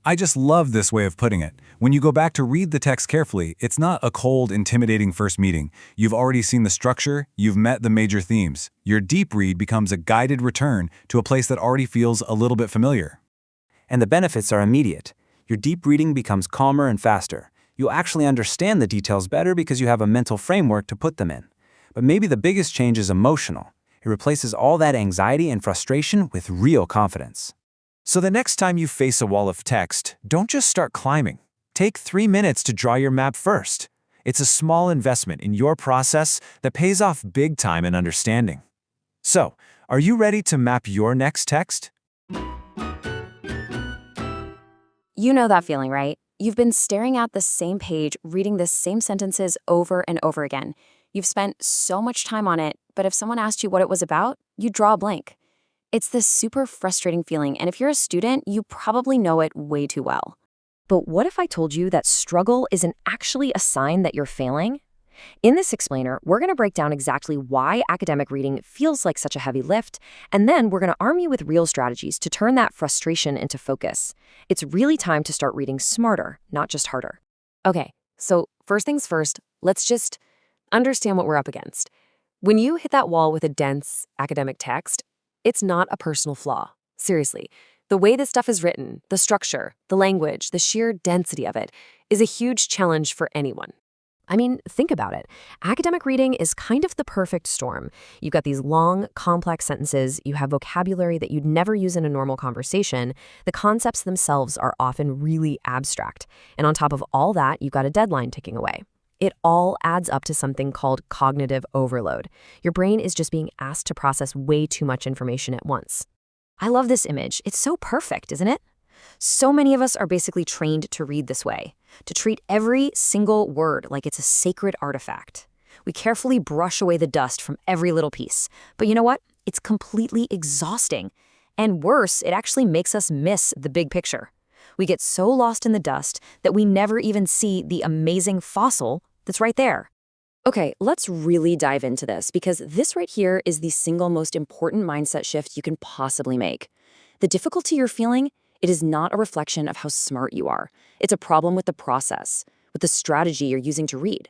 I just love this way of putting it. When you go back to read the text carefully, it's not a cold, intimidating first meeting. You've already seen the structure, you've met the major themes. Your deep read becomes a guided return to a place that already feels a little bit familiar. And the benefits are immediate. Your deep reading becomes calmer and faster. You'll actually understand the details better because you have a mental framework to put them in. But maybe the biggest change is emotional. It replaces all that anxiety and frustration with real confidence. So the next time you face a wall of text, don't just start climbing. Take 3 minutes to draw your map first. It's a small investment in your process that pays off big time in understanding. So, are you ready to map your next text? You know that feeling, right? You've been staring at the same page, reading the same sentences over and over again. You've spent so much time on it, but if someone asked you what it was about, you'd draw a blank. It's this super frustrating feeling, and if you're a student, you probably know it way too well. But what if I told you that struggle isn't actually a sign that you're failing? In this explainer, we're going to break down exactly why academic reading feels like such a heavy lift, and then we're going to arm you with real strategies to turn that frustration into focus. It's really time to start reading smarter, not just harder. Okay, so first things first, let's just understand what we're up against. When you hit that wall with a dense academic text, it's not a personal flaw. Seriously, the way this stuff is written, the structure, the language, the sheer density of it is a huge challenge for anyone. I mean, think about it. Academic reading is kind of the perfect storm. You've got these long, complex sentences, you have vocabulary that you'd never use in a normal conversation. The concepts themselves are often really abstract. And on top of all that, you've got a deadline ticking away. It all adds up to something called cognitive overload. Your brain is just being asked to process way too much information at once. I love this image. It's so perfect, isn't it? So many of us are basically trained to read this way, to treat every single word like it's a sacred artifact. We carefully brush away the dust from every little piece. But you know what? It's completely exhausting. And worse, it actually makes us miss the big picture. We get so lost in the dust that we never even see the amazing fossil that's right there. Okay, let's really dive into this because this right here is the single most important mindset shift you can possibly make. The difficulty you're feeling, it is not a reflection of how smart you are. It's a problem with the process, with the strategy you're using to read.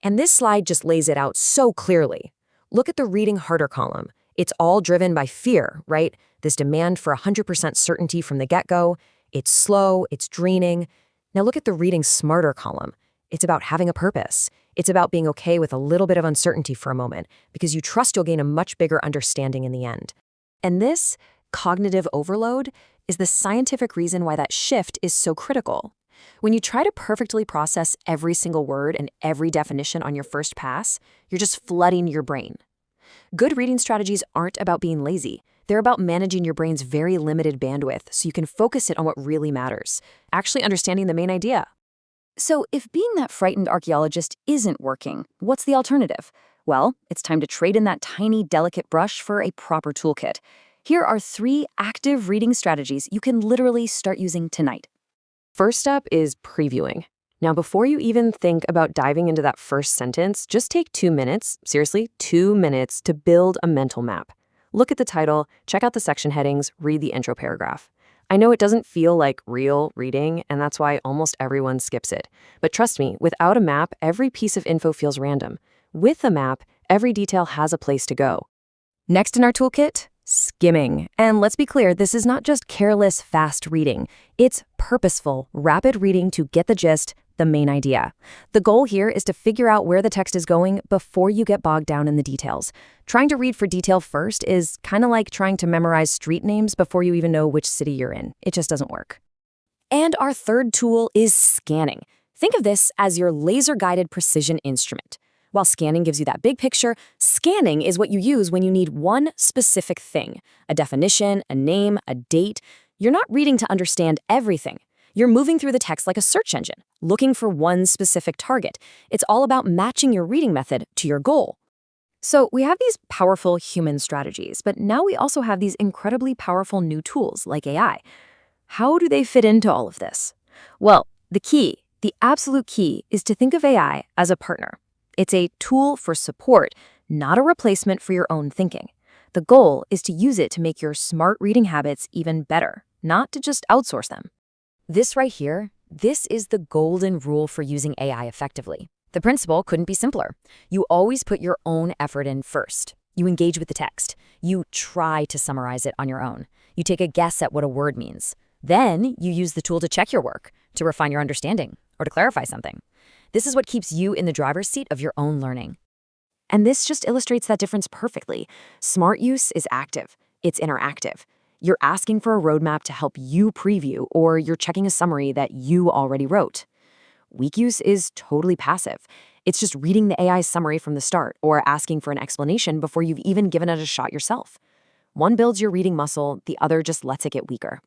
And this slide just lays it out so clearly. Look at the reading harder column. It's all driven by fear, right? This demand for 100% certainty from the get-go. It's slow, it's draining. Now look at the reading smarter column. It's about having a purpose. It's about being okay with a little bit of uncertainty for a moment because you trust you'll gain a much bigger understanding in the end. And this cognitive overload is the scientific reason why that shift is so critical. When you try to perfectly process every single word and every definition on your first pass, you're just flooding your brain. Good reading strategies aren't about being lazy. They're about managing your brain's very limited bandwidth so you can focus it on what really matters, actually understanding the main idea. So if being that frightened archaeologist isn't working, what's the alternative? Well, it's time to trade in that tiny, delicate brush for a proper toolkit. Here are 3 active reading strategies you can literally start using tonight. First up is previewing. Now, before you even think about diving into that first sentence, just take 2 minutes, seriously, 2 minutes to build a mental map. Look at the title, check out the section headings, read the intro paragraph. I know it doesn't feel like real reading, and that's why almost everyone skips it. But trust me, without a map, every piece of info feels random. With a map, every detail has a place to go. Next in our toolkit, skimming. And let's be clear, this is not just careless, fast reading. It's purposeful, rapid reading to get the gist, the main idea. The goal here is to figure out where the text is going before you get bogged down in the details. Trying to read for detail first is kind of like trying to memorize street names before you even know which city you're in. It just doesn't work. And our third tool is scanning. Think of this as your laser-guided precision instrument. While scanning gives you that big picture, scanning is what you use when you need one specific thing, a definition, a name, a date. You're not reading to understand everything. You're moving through the text like a search engine, looking for one specific target. It's all about matching your reading method to your goal. So we have these powerful human strategies, but now we also have these incredibly powerful new tools like AI. How do they fit into all of this? Well, the absolute key is to think of AI as a partner. It's a tool for support, not a replacement for your own thinking. The goal is to use it to make your smart reading habits even better, not to just outsource them. This right here, this is the golden rule for using AI effectively. The principle couldn't be simpler. You always put your own effort in first. You engage with the text. You try to summarize it on your own. You take a guess at what a word means. Then you use the tool to check your work, to refine your understanding, or to clarify something. This is what keeps you in the driver's seat of your own learning. And this just illustrates that difference perfectly. Smart use is active. It's interactive. You're asking for a roadmap to help you preview, or you're checking a summary that you already wrote. Weak use is totally passive. It's just reading the AI's summary from the start, or asking for an explanation before you've even given it a shot yourself. One builds your reading muscle, the other just lets it get weaker.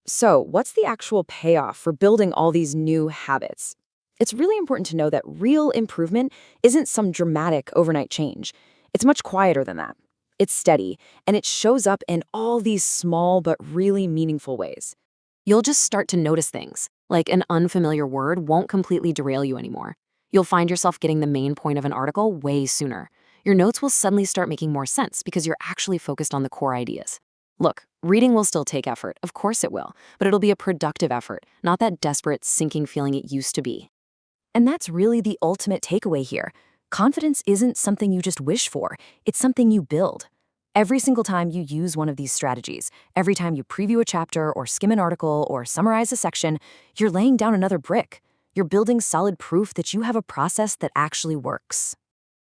So, what's the actual payoff for building all these new habits? It's really important to know that real improvement isn't some dramatic overnight change. It's much quieter than that. It's steady, and it shows up in all these small but really meaningful ways. You'll just start to notice things, like an unfamiliar word won't completely derail you anymore. You'll find yourself getting the main point of an article way sooner. Your notes will suddenly start making more sense because you're actually focused on the core ideas. Look, reading will still take effort, of course it will, but it'll be a productive effort, not that desperate, sinking feeling it used to be. And that's really the ultimate takeaway here. Confidence isn't something you just wish for, it's something you build. Every single time you use one of these strategies, every time you preview a chapter or skim an article or summarize a section, you're laying down another brick. You're building solid proof that you have a process that actually works.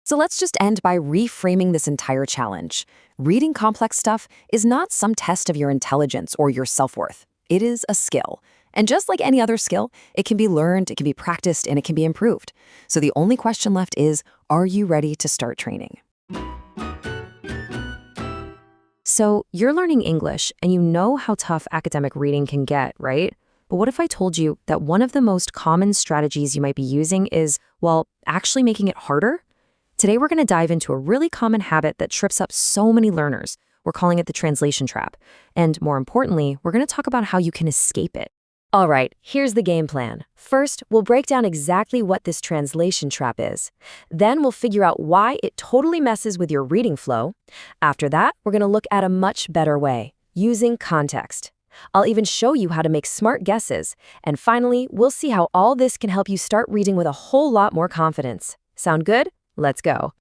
So let's just end by reframing this entire challenge. Reading complex stuff is not some test of your intelligence or your self-worth. It is a skill. And just like any other skill, it can be learned, it can be practiced, and it can be improved. So the only question left is, are you ready to start training? So you're learning English, and you know how tough academic reading can get, right? But what if I told you that one of the most common strategies you might be using is, well, actually making it harder? Today, we're going to dive into a really common habit that trips up so many learners. We're calling it the translation trap. And more importantly, we're going to talk about how you can escape it. All right, here's the game plan. First, we'll break down exactly what this translation trap is. Then we'll figure out why it totally messes with your reading flow. After that, we're going to look at a much better way, using context. I'll even show you how to make smart guesses. And finally, we'll see how all this can help you start reading with a whole lot more confidence. Sound good? Let's go.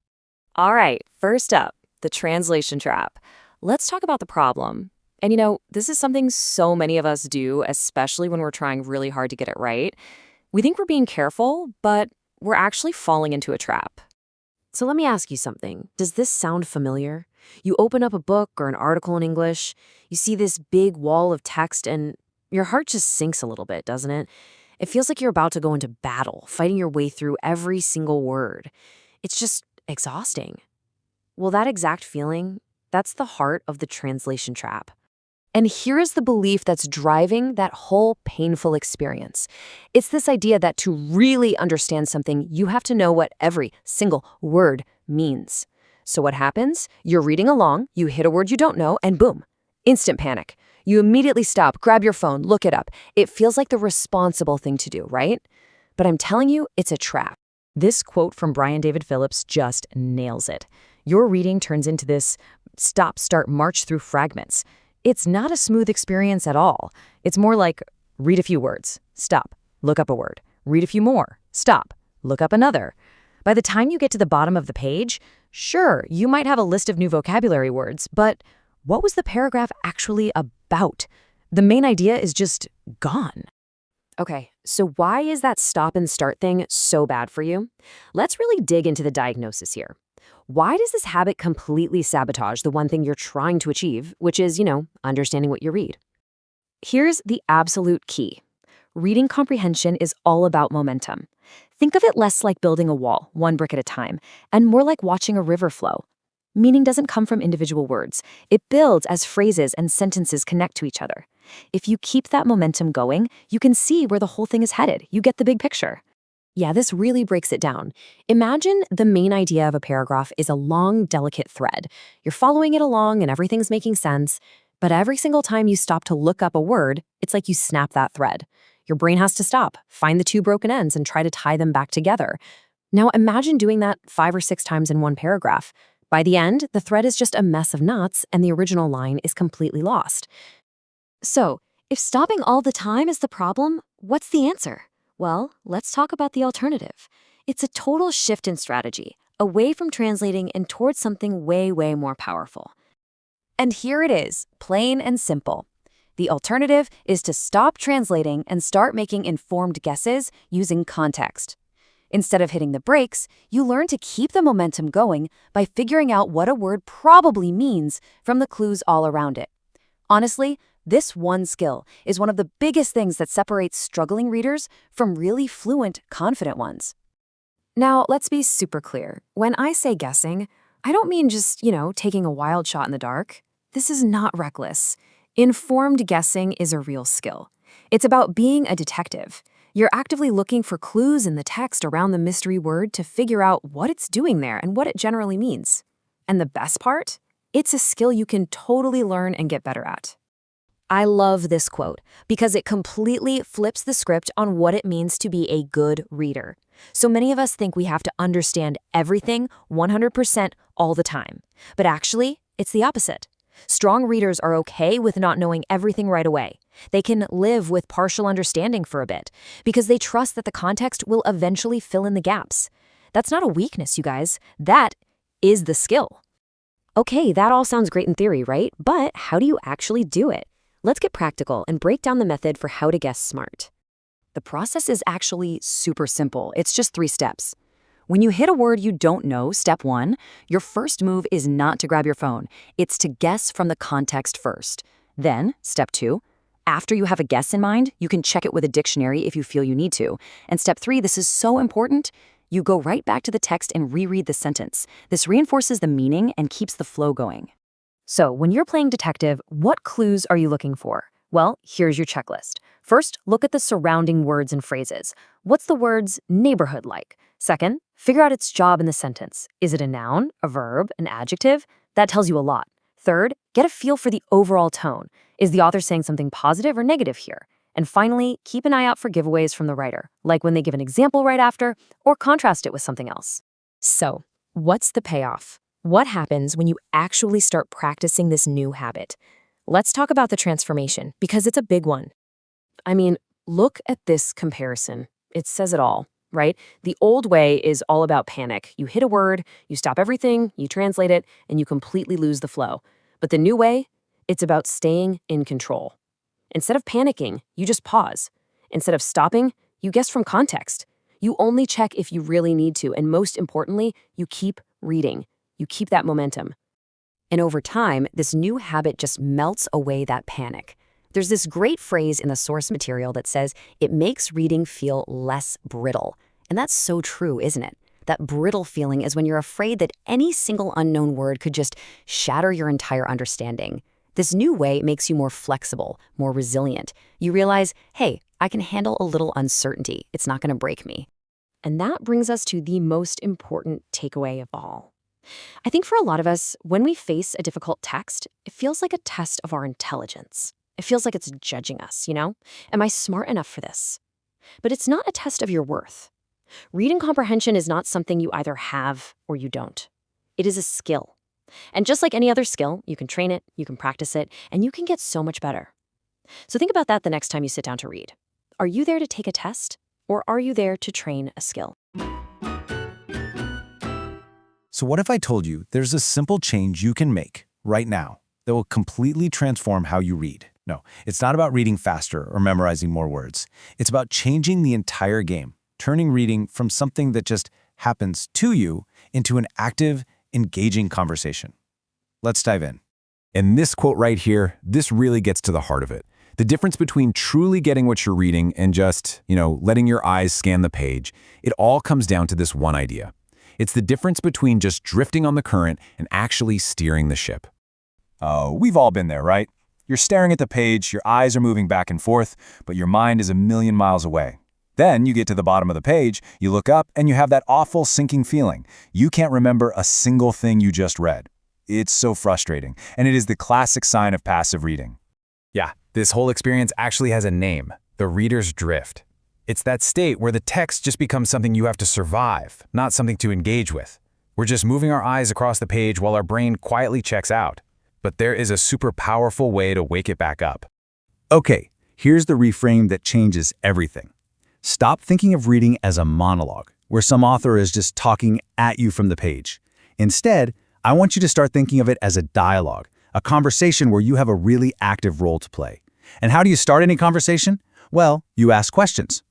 All right, first up, the translation trap. Let's talk about the problem. And you know, this is something so many of us do, especially when we're trying really hard to get it right. We think we're being careful, but we're actually falling into a trap. So let me ask you something. Does this sound familiar? You open up a book or an article in English, you see this big wall of text, and your heart just sinks a little bit, doesn't it? It feels like you're about to go into battle, fighting your way through every single word. It's just exhausting. Well, that exact feeling, that's the heart of the translation trap. And here is the belief that's driving that whole painful experience. It's this idea that to really understand something, you have to know what every single word means. So what happens? You're reading along, you hit a word you don't know, and boom, instant panic. You immediately stop, grab your phone, look it up. It feels like the responsible thing to do, right? But I'm telling you, it's a trap. This quote from Brian David Phillips just nails it. Your reading turns into this stop-start march through fragments. It's not a smooth experience at all. It's more like read a few words, stop, look up a word, read a few more, stop, look up another. By the time you get to the bottom of the page, sure, you might have a list of new vocabulary words, but what was the paragraph actually about? The main idea is just gone. Okay, so why is that stop and start thing so bad for you? Let's really dig into the diagnosis here. Why does this habit completely sabotage the one thing you're trying to achieve, which is, understanding what you read? Here's the absolute key. Reading comprehension is all about momentum. Think of it less like building a wall, one brick at a time, and more like watching a river flow. Meaning doesn't come from individual words. It builds as phrases and sentences connect to each other. If you keep that momentum going, you can see where the whole thing is headed. You get the big picture. Yeah, this really breaks it down. Imagine the main idea of a paragraph is a long, delicate thread. You're following it along and everything's making sense, but every single time you stop to look up a word, it's like you snap that thread. Your brain has to stop, find the two broken ends, and try to tie them back together. Now imagine doing that 5 or 6 times in one paragraph. By the end, the thread is just a mess of knots and the original line is completely lost. So, if stopping all the time is the problem, what's the answer? Well, let's talk about the alternative. It's a total shift in strategy, away from translating and towards something way, way more powerful. And here it is, plain and simple. The alternative is to stop translating and start making informed guesses using context. Instead of hitting the brakes, you learn to keep the momentum going by figuring out what a word probably means from the clues all around it. Honestly, this one skill is one of the biggest things that separates struggling readers from really fluent, confident ones. Now, let's be super clear. When I say guessing, I don't mean just, taking a wild shot in the dark. This is not reckless. Informed guessing is a real skill. It's about being a detective. You're actively looking for clues in the text around the mystery word to figure out what it's doing there and what it generally means. And the best part? It's a skill you can totally learn and get better at. I love this quote because it completely flips the script on what it means to be a good reader. So many of us think we have to understand everything 100% all the time. But actually, it's the opposite. Strong readers are okay with not knowing everything right away. They can live with partial understanding for a bit because they trust that the context will eventually fill in the gaps. That's not a weakness, you guys. That is the skill. Okay, that all sounds great in theory, right? But how do you actually do it? Let's get practical and break down the method for how to guess smart. The process is actually super simple. It's just 3 steps. When you hit a word you don't know, step 1, your first move is not to grab your phone. It's to guess from the context first. Then, step 2, after you have a guess in mind, you can check it with a dictionary if you feel you need to. And step 3, this is so important, you go right back to the text and reread the sentence. This reinforces the meaning and keeps the flow going. So, when you're playing detective, what clues are you looking for? Well, here's your checklist. First, look at the surrounding words and phrases. What's the word's neighborhood like? Second, figure out its job in the sentence. Is it a noun, a verb, an adjective? That tells you a lot. Third, get a feel for the overall tone. Is the author saying something positive or negative here? And finally, keep an eye out for giveaways from the writer, like when they give an example right after, or contrast it with something else. So, what's the payoff? What happens when you actually start practicing this new habit? Let's talk about the transformation, because it's a big one. I mean, look at this comparison. It says it all, right? The old way is all about panic. You hit a word, you stop everything, you translate it, and you completely lose the flow. But the new way, it's about staying in control. Instead of panicking, you just pause. Instead of stopping, you guess from context. You only check if you really need to, and most importantly, you keep reading. You keep that momentum. And over time, this new habit just melts away that panic. There's this great phrase in the source material that says, it makes reading feel less brittle. And that's so true, isn't it? That brittle feeling is when you're afraid that any single unknown word could just shatter your entire understanding. This new way makes you more flexible, more resilient. You realize, hey, I can handle a little uncertainty. It's not going to break me. And that brings us to the most important takeaway of all. I think for a lot of us, when we face a difficult text, it feels like a test of our intelligence. It feels like it's judging us, Am I smart enough for this? But it's not a test of your worth. Reading comprehension is not something you either have or you don't. It is a skill. And just like any other skill, you can train it, you can practice it, and you can get so much better. So think about that the next time you sit down to read. Are you there to take a test, or are you there to train a skill? So what if I told you there's a simple change you can make right now that will completely transform how you read? No, it's not about reading faster or memorizing more words. It's about changing the entire game, turning reading from something that just happens to you into an active, engaging conversation. Let's dive in. And this quote right here, this really gets to the heart of it. The difference between truly getting what you're reading and just, letting your eyes scan the page, it all comes down to this one idea. It's the difference between just drifting on the current and actually steering the ship. Oh, we've all been there, right? You're staring at the page, your eyes are moving back and forth, but your mind is a million miles away. Then you get to the bottom of the page, you look up, and you have that awful sinking feeling. You can't remember a single thing you just read. It's so frustrating, and it is the classic sign of passive reading. Yeah, this whole experience actually has a name, the reader's drift. It's that state where the text just becomes something you have to survive, not something to engage with. We're just moving our eyes across the page while our brain quietly checks out. But there is a super powerful way to wake it back up. Okay, here's the reframe that changes everything. Stop thinking of reading as a monologue, where some author is just talking at you from the page. Instead, I want you to start thinking of it as a dialogue, a conversation where you have a really active role to play. And how do you start any conversation? Well, you ask questions.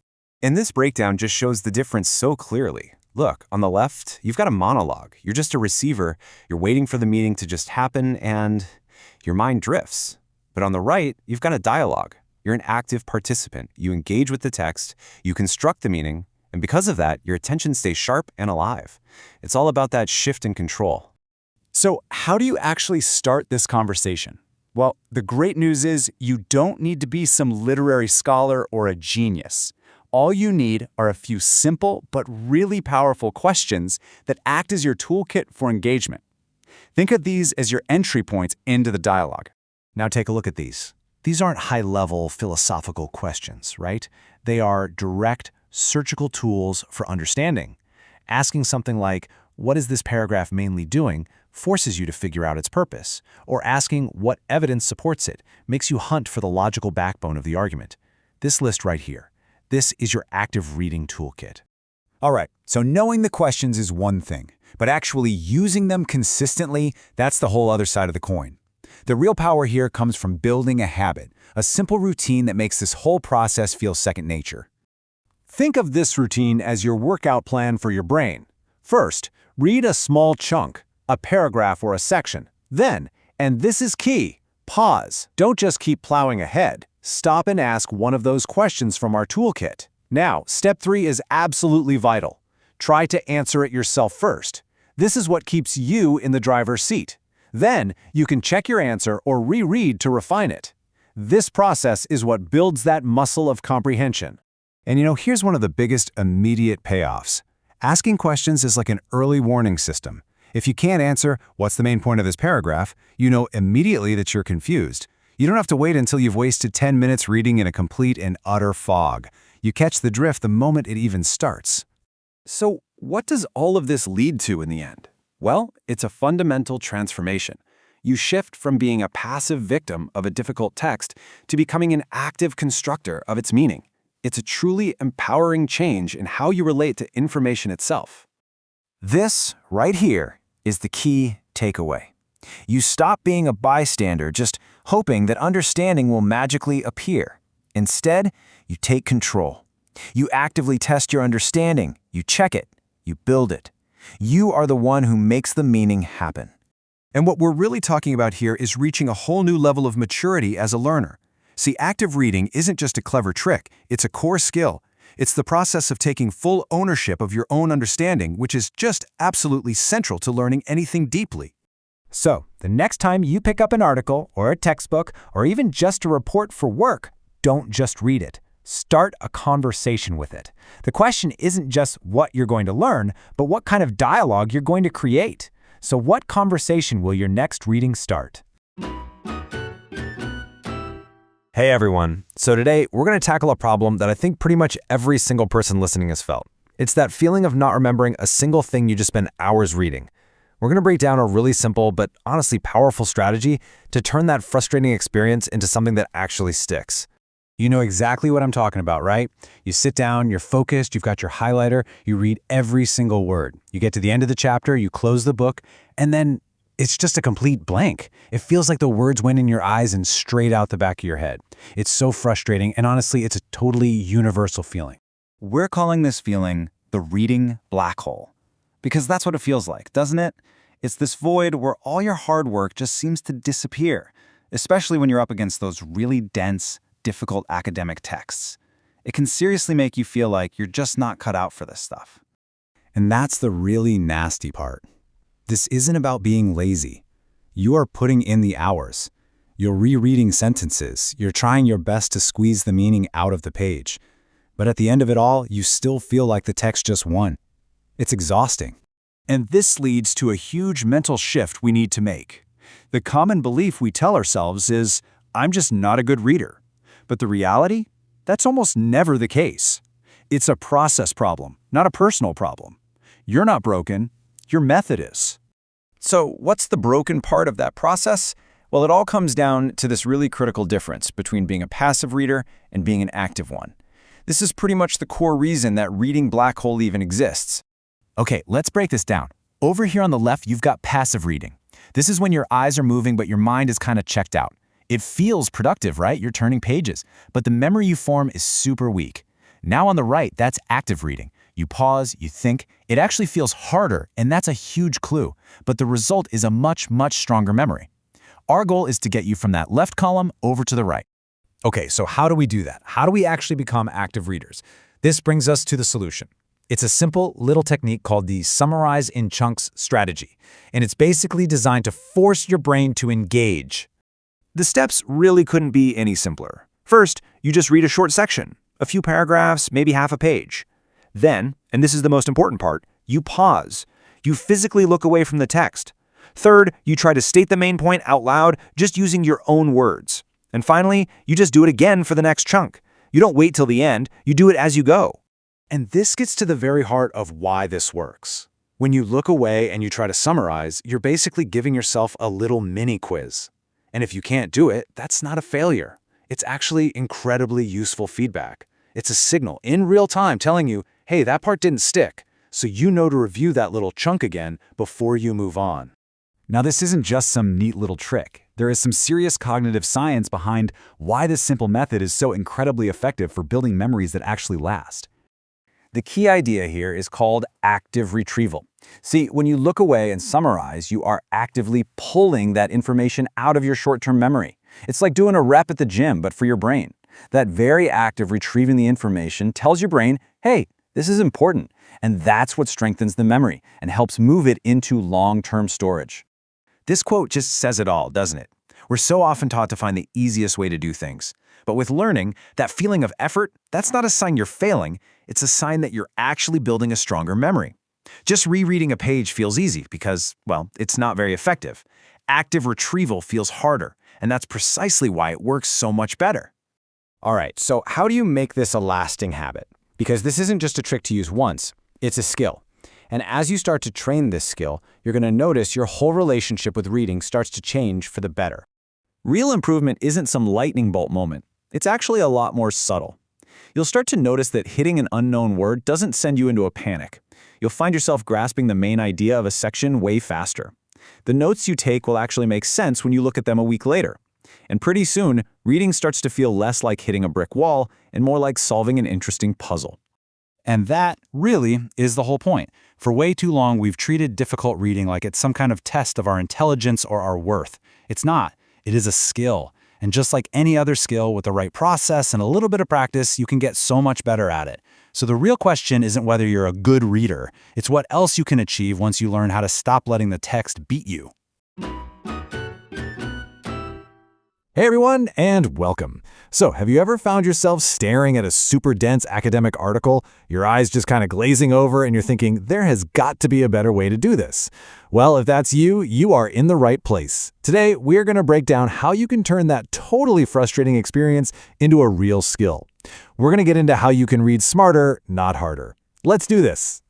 And this breakdown just shows the difference so clearly. Look, on the left, you've got a monologue. You're just a receiver. You're waiting for the meeting to just happen, and your mind drifts. But on the right, you've got a dialogue. You're an active participant. You engage with the text, you construct the meaning, and because of that, your attention stays sharp and alive. It's all about that shift in control. So how do you actually start this conversation? Well, the great news is you don't need to be some literary scholar or a genius. All you need are a few simple but really powerful questions that act as your toolkit for engagement. Think of these as your entry points into the dialogue. Now take a look at these. These aren't high-level philosophical questions, right? They are direct, surgical tools for understanding. Asking something like, what is this paragraph mainly doing, forces you to figure out its purpose, or asking what evidence supports it makes you hunt for the logical backbone of the argument. This list right here. This is your active reading toolkit. All right, so knowing the questions is one thing, but actually using them consistently, that's the whole other side of the coin. The real power here comes from building a habit, a simple routine that makes this whole process feel second nature. Think of this routine as your workout plan for your brain. First, read a small chunk, a paragraph or a section. Then, and this is key, pause. Don't just keep plowing ahead. Stop and ask one of those questions from our toolkit. Now, step 3 is absolutely vital. Try to answer it yourself first. This is what keeps you in the driver's seat. Then, you can check your answer or reread to refine it. This process is what builds that muscle of comprehension. And here's one of the biggest immediate payoffs. Asking questions is like an early warning system. If you can't answer, what's the main point of this paragraph, you know immediately that you're confused. You don't have to wait until you've wasted 10 minutes reading in a complete and utter fog. You catch the drift the moment it even starts. So, what does all of this lead to in the end? Well, it's a fundamental transformation. You shift from being a passive victim of a difficult text to becoming an active constructor of its meaning. It's a truly empowering change in how you relate to information itself. This, right here, is the key takeaway. You stop being a bystander, just hoping that understanding will magically appear. Instead, you take control. You actively test your understanding, you check it, you build it. You are the one who makes the meaning happen. And what we're really talking about here is reaching a whole new level of maturity as a learner. See, active reading isn't just a clever trick, it's a core skill. It's the process of taking full ownership of your own understanding, which is just absolutely central to learning anything deeply. So, the next time you pick up an article or a textbook or even just a report for work, don't just read it. Start a conversation with it. The question isn't just what you're going to learn, but what kind of dialogue you're going to create. So what conversation will your next reading start? Hey everyone. So today we're going to tackle a problem that I think pretty much every single person listening has felt. It's that feeling of not remembering a single thing you just spent hours reading. We're going to break down a really simple but honestly powerful strategy to turn that frustrating experience into something that actually sticks. You know exactly what I'm talking about, right? You sit down, you're focused, you've got your highlighter, you read every single word. You get to the end of the chapter, you close the book, and then it's just a complete blank. It feels like the words went in your eyes and straight out the back of your head. It's so frustrating, and honestly, it's a totally universal feeling. We're calling this feeling the reading black hole. Because that's what it feels like, doesn't it? It's this void where all your hard work just seems to disappear, especially when you're up against those really dense, difficult academic texts. It can seriously make you feel like you're just not cut out for this stuff. And that's the really nasty part. This isn't about being lazy. You are putting in the hours. You're rereading sentences. You're trying your best to squeeze the meaning out of the page. But at the end of it all, you still feel like the text just won. It's exhausting. And this leads to a huge mental shift we need to make. The common belief we tell ourselves is, I'm just not a good reader. But the reality? That's almost never the case. It's a process problem, not a personal problem. You're not broken, your method is. So what's the broken part of that process? Well, it all comes down to this really critical difference between being a passive reader and being an active one. This is pretty much the core reason that reading black hole even exists. Okay, let's break this down. Over here on the left, you've got passive reading. This is when your eyes are moving, but your mind is kind of checked out. It feels productive, right? You're turning pages, but the memory you form is super weak. Now on the right, that's active reading. You pause, you think. It actually feels harder, and that's a huge clue, but the result is a much, much stronger memory. Our goal is to get you from that left column over to the right. Okay, so how do we do that? How do we actually become active readers? This brings us to the solution. It's a simple little technique called the summarize in chunks strategy, and it's basically designed to force your brain to engage. The steps really couldn't be any simpler. First, you just read a short section, a few paragraphs, maybe half a page. Then, and this is the most important part, you pause. You physically look away from the text. Third, you try to state the main point out loud, just using your own words. And finally, you just do it again for the next chunk. You don't wait till the end, you do it as you go. And this gets to the very heart of why this works. When you look away and you try to summarize, you're basically giving yourself a little mini quiz. And if you can't do it, that's not a failure. It's actually incredibly useful feedback. It's a signal in real time telling you, hey, that part didn't stick, so you know to review that little chunk again before you move on. Now, this isn't just some neat little trick. There is some serious cognitive science behind why this simple method is so incredibly effective for building memories that actually last. The key idea here is called active retrieval. See, when you look away and summarize, you are actively pulling that information out of your short-term memory. It's like doing a rep at the gym, but for your brain. That very act of retrieving the information tells your brain, hey, this is important. And that's what strengthens the memory and helps move it into long-term storage. This quote just says it all, doesn't it? We're so often taught to find the easiest way to do things. But with learning, that feeling of effort, that's not a sign you're failing. It's a sign that you're actually building a stronger memory. Just rereading a page feels easy because, well, it's not very effective. Active retrieval feels harder, and that's precisely why it works so much better. All right, so how do you make this a lasting habit? Because this isn't just a trick to use once, it's a skill. And as you start to train this skill, you're going to notice your whole relationship with reading starts to change for the better. Real improvement isn't some lightning bolt moment. It's actually a lot more subtle. You'll start to notice that hitting an unknown word doesn't send you into a panic. You'll find yourself grasping the main idea of a section way faster. The notes you take will actually make sense when you look at them a week later. And pretty soon, reading starts to feel less like hitting a brick wall and more like solving an interesting puzzle. And that, really, is the whole point. For way too long, we've treated difficult reading like it's some kind of test of our intelligence or our worth. It's not. It is a skill. And just like any other skill, with the right process and a little bit of practice, you can get so much better at it. So the real question isn't whether you're a good reader. It's what else you can achieve once you learn how to stop letting the text beat you. Hey everyone, and welcome. So, have you ever found yourself staring at a super dense academic article, your eyes just kind of glazing over, and you're thinking, there has got to be a better way to do this? Well, if that's you, you are in the right place. Today, we're going to break down how you can turn that totally frustrating experience into a real skill. We're going to get into how you can read smarter, not harder. Let's do this.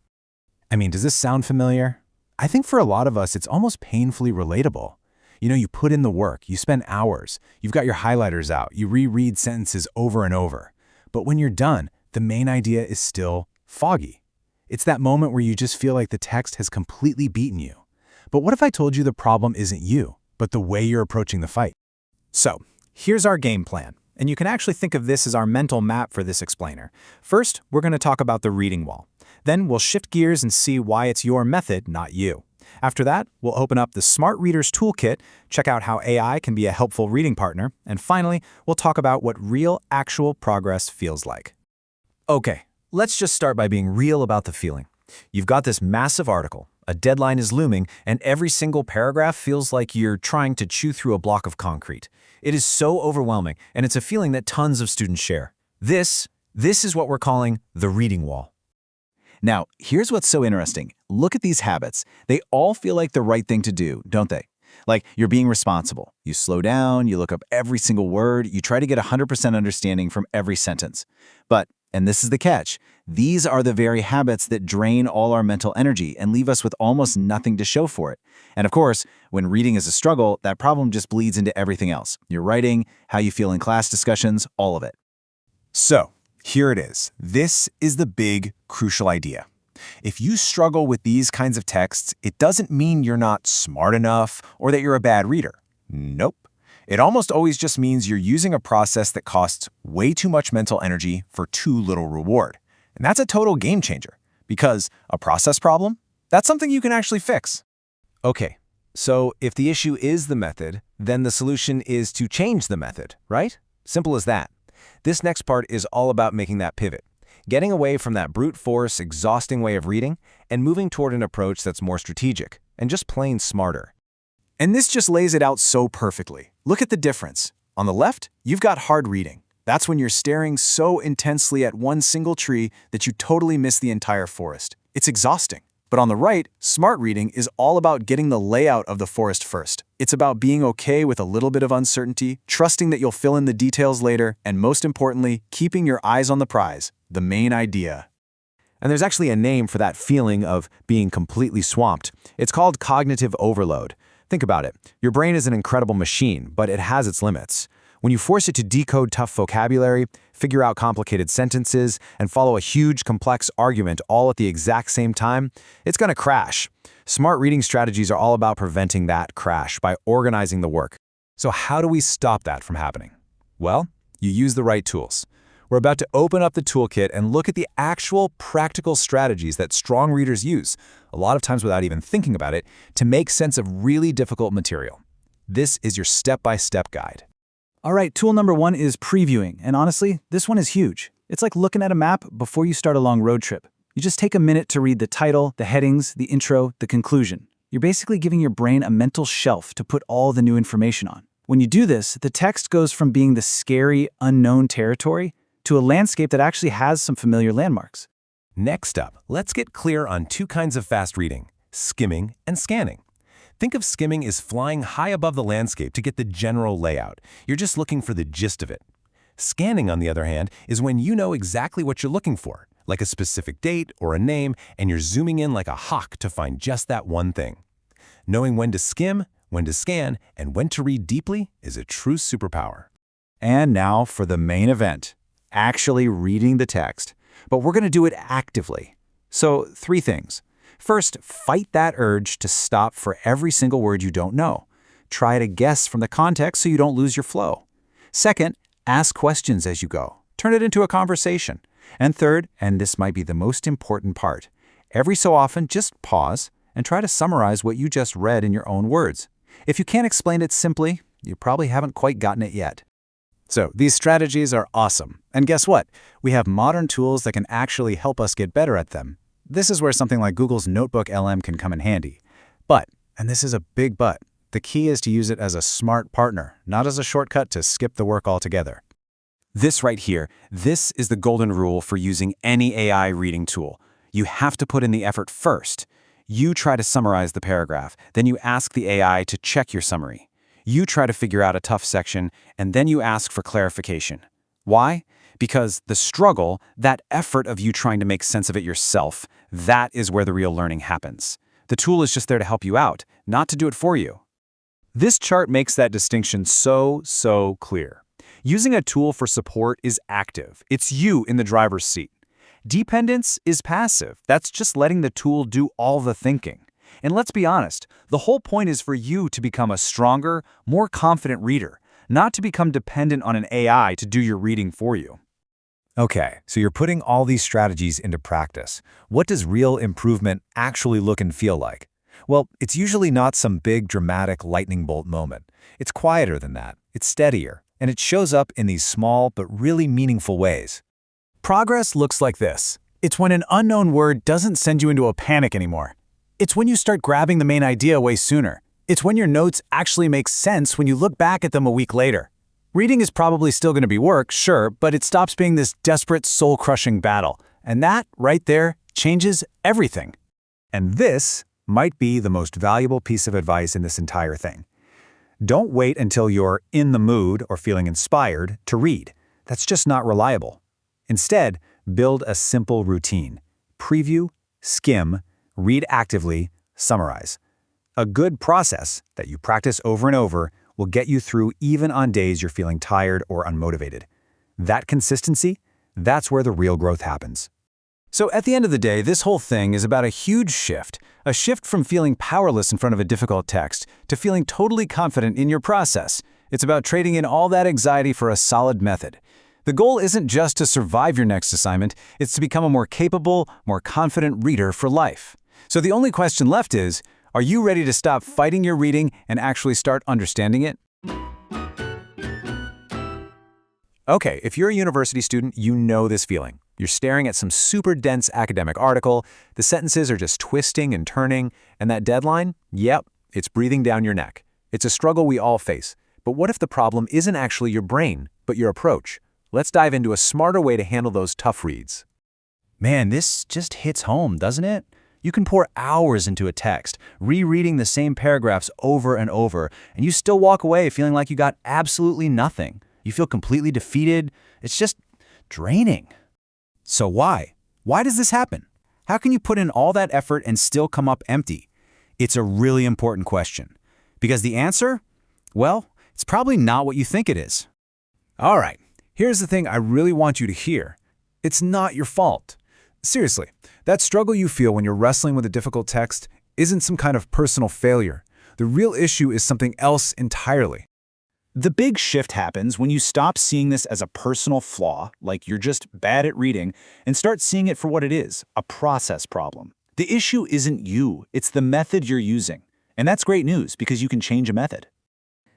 I mean, does this sound familiar? I think for a lot of us, it's almost painfully relatable. You know, you put in the work, you spend hours, you've got your highlighters out, you reread sentences over and over. But when you're done, the main idea is still foggy. It's that moment where you just feel like the text has completely beaten you. But what if I told you the problem isn't you, but the way you're approaching the fight? So, here's our game plan. And you can actually think of this as our mental map for this explainer. First, we're going to talk about the reading wall. Then we'll shift gears and see why it's your method, not you. After that, we'll open up the Smart Readers Toolkit, check out how AI can be a helpful reading partner, and finally, we'll talk about what real, actual progress feels like. Okay, let's just start by being real about the feeling. You've got this massive article, a deadline is looming, and every single paragraph feels like you're trying to chew through a block of concrete. It is so overwhelming, and it's a feeling that tons of students share. This is what we're calling the reading wall. Now, here's what's so interesting. Look at these habits. They all feel like the right thing to do, don't they? Like you're being responsible. You slow down, you look up every single word, you try to get 100% understanding from every sentence. But, and this is the catch, these are the very habits that drain all our mental energy and leave us with almost nothing to show for it. And of course, when reading is a struggle, that problem just bleeds into everything else. Your writing, how you feel in class discussions, all of it. So, here it is. This is the big, crucial idea. If you struggle with these kinds of texts, it doesn't mean you're not smart enough or that you're a bad reader. Nope. It almost always just means you're using a process that costs way too much mental energy for too little reward. And that's a total game changer, because a process problem, that's something you can actually fix. Okay, so if the issue is the method, then the solution is to change the method, right? Simple as that. This next part is all about making that pivot, getting away from that brute force, exhausting way of reading and moving toward an approach that's more strategic and just plain smarter. And this just lays it out so perfectly. Look at the difference. On the left, you've got hard reading. That's when you're staring so intensely at one single tree that you totally miss the entire forest. It's exhausting. But on the right, smart reading is all about getting the layout of the forest first. It's about being okay with a little bit of uncertainty, trusting that you'll fill in the details later, and most importantly, keeping your eyes on the prize, the main idea. And there's actually a name for that feeling of being completely swamped. It's called cognitive overload. Think about it. Your brain is an incredible machine, but it has its limits. When you force it to decode tough vocabulary, figure out complicated sentences, and follow a huge, complex argument all at the exact same time, it's going to crash. Smart reading strategies are all about preventing that crash by organizing the work. So how do we stop that from happening? Well, you use the right tools. We're about to open up the toolkit and look at the actual practical strategies that strong readers use, a lot of times without even thinking about it, to make sense of really difficult material. This is your step-by-step guide. All right, tool number 1 is previewing, and honestly, this one is huge. It's like looking at a map before you start a long road trip. You just take a minute to read the title, the headings, the intro, the conclusion. You're basically giving your brain a mental shelf to put all the new information on. When you do this, the text goes from being the scary, unknown territory to a landscape that actually has some familiar landmarks. Next up, let's get clear on 2 kinds of fast reading, skimming and scanning. Think of skimming as flying high above the landscape to get the general layout. You're just looking for the gist of it. Scanning, on the other hand, is when you know exactly what you're looking for, like a specific date or a name, and you're zooming in like a hawk to find just that one thing. Knowing when to skim, when to scan, and when to read deeply is a true superpower. And now for the main event, actually reading the text. But we're going to do it actively. So 3 things. First, fight that urge to stop for every single word you don't know. Try to guess from the context so you don't lose your flow. Second, ask questions as you go. Turn it into a conversation. And third, and this might be the most important part, every so often just pause and try to summarize what you just read in your own words. If you can't explain it simply, you probably haven't quite gotten it yet. So these strategies are awesome. And guess what? We have modern tools that can actually help us get better at them. This is where something like Google's NotebookLM can come in handy. But, and this is a big but, the key is to use it as a smart partner, not as a shortcut to skip the work altogether. This right here, this is the golden rule for using any AI reading tool. You have to put in the effort first. You try to summarize the paragraph, then you ask the AI to check your summary. You try to figure out a tough section, and then you ask for clarification. Why? Because the struggle, that effort of you trying to make sense of it yourself, that is where the real learning happens. The tool is just there to help you out, not to do it for you. This chart makes that distinction so clear. Using a tool for support is active. It's you in the driver's seat. Dependence is passive. That's just letting the tool do all the thinking. And let's be honest, the whole point is for you to become a stronger, more confident reader, not to become dependent on an AI to do your reading for you. Okay, so you're putting all these strategies into practice. What does real improvement actually look and feel like? Well, it's usually not some big, dramatic lightning bolt moment. It's quieter than that. It's steadier, and it shows up in these small but really meaningful ways. Progress looks like this. It's when an unknown word doesn't send you into a panic anymore. It's when you start grabbing the main idea way sooner. It's when your notes actually make sense when you look back at them a week later. Reading is probably still going to be work, sure, but it stops being this desperate, soul-crushing battle. And that, right there, changes everything. And this might be the most valuable piece of advice in this entire thing. Don't wait until you're in the mood or feeling inspired to read. That's just not reliable. Instead, build a simple routine. Preview, skim, read actively, summarize. A good process that you practice over and over will get you through even on days you're feeling tired or unmotivated. That consistency, that's where the real growth happens. So at the end of the day, this whole thing is about a huge shift. A shift from feeling powerless in front of a difficult text to feeling totally confident in your process. It's about trading in all that anxiety for a solid method. The goal isn't just to survive your next assignment, it's to become a more capable, more confident reader for life. So the only question left is, are you ready to stop fighting your reading and actually start understanding it? Okay, if you're a university student, you know this feeling. You're staring at some super dense academic article, the sentences are just twisting and turning, and that deadline? Yep, it's breathing down your neck. It's a struggle we all face. But what if the problem isn't actually your brain, but your approach? Let's dive into a smarter way to handle those tough reads. Man, this just hits home, doesn't it? You can pour hours into a text, rereading the same paragraphs over and over, and you still walk away feeling like you got absolutely nothing. You feel completely defeated. It's just draining. So why? Why does this happen? How can you put in all that effort and still come up empty? It's a really important question. Because the answer? Well, it's probably not what you think it is. All right, here's the thing I really want you to hear. It's not your fault. Seriously, that struggle you feel when you're wrestling with a difficult text isn't some kind of personal failure. The real issue is something else entirely. The big shift happens when you stop seeing this as a personal flaw, like you're just bad at reading, and start seeing it for what it is, a process problem. The issue isn't you, it's the method you're using. And that's great news because you can change a method.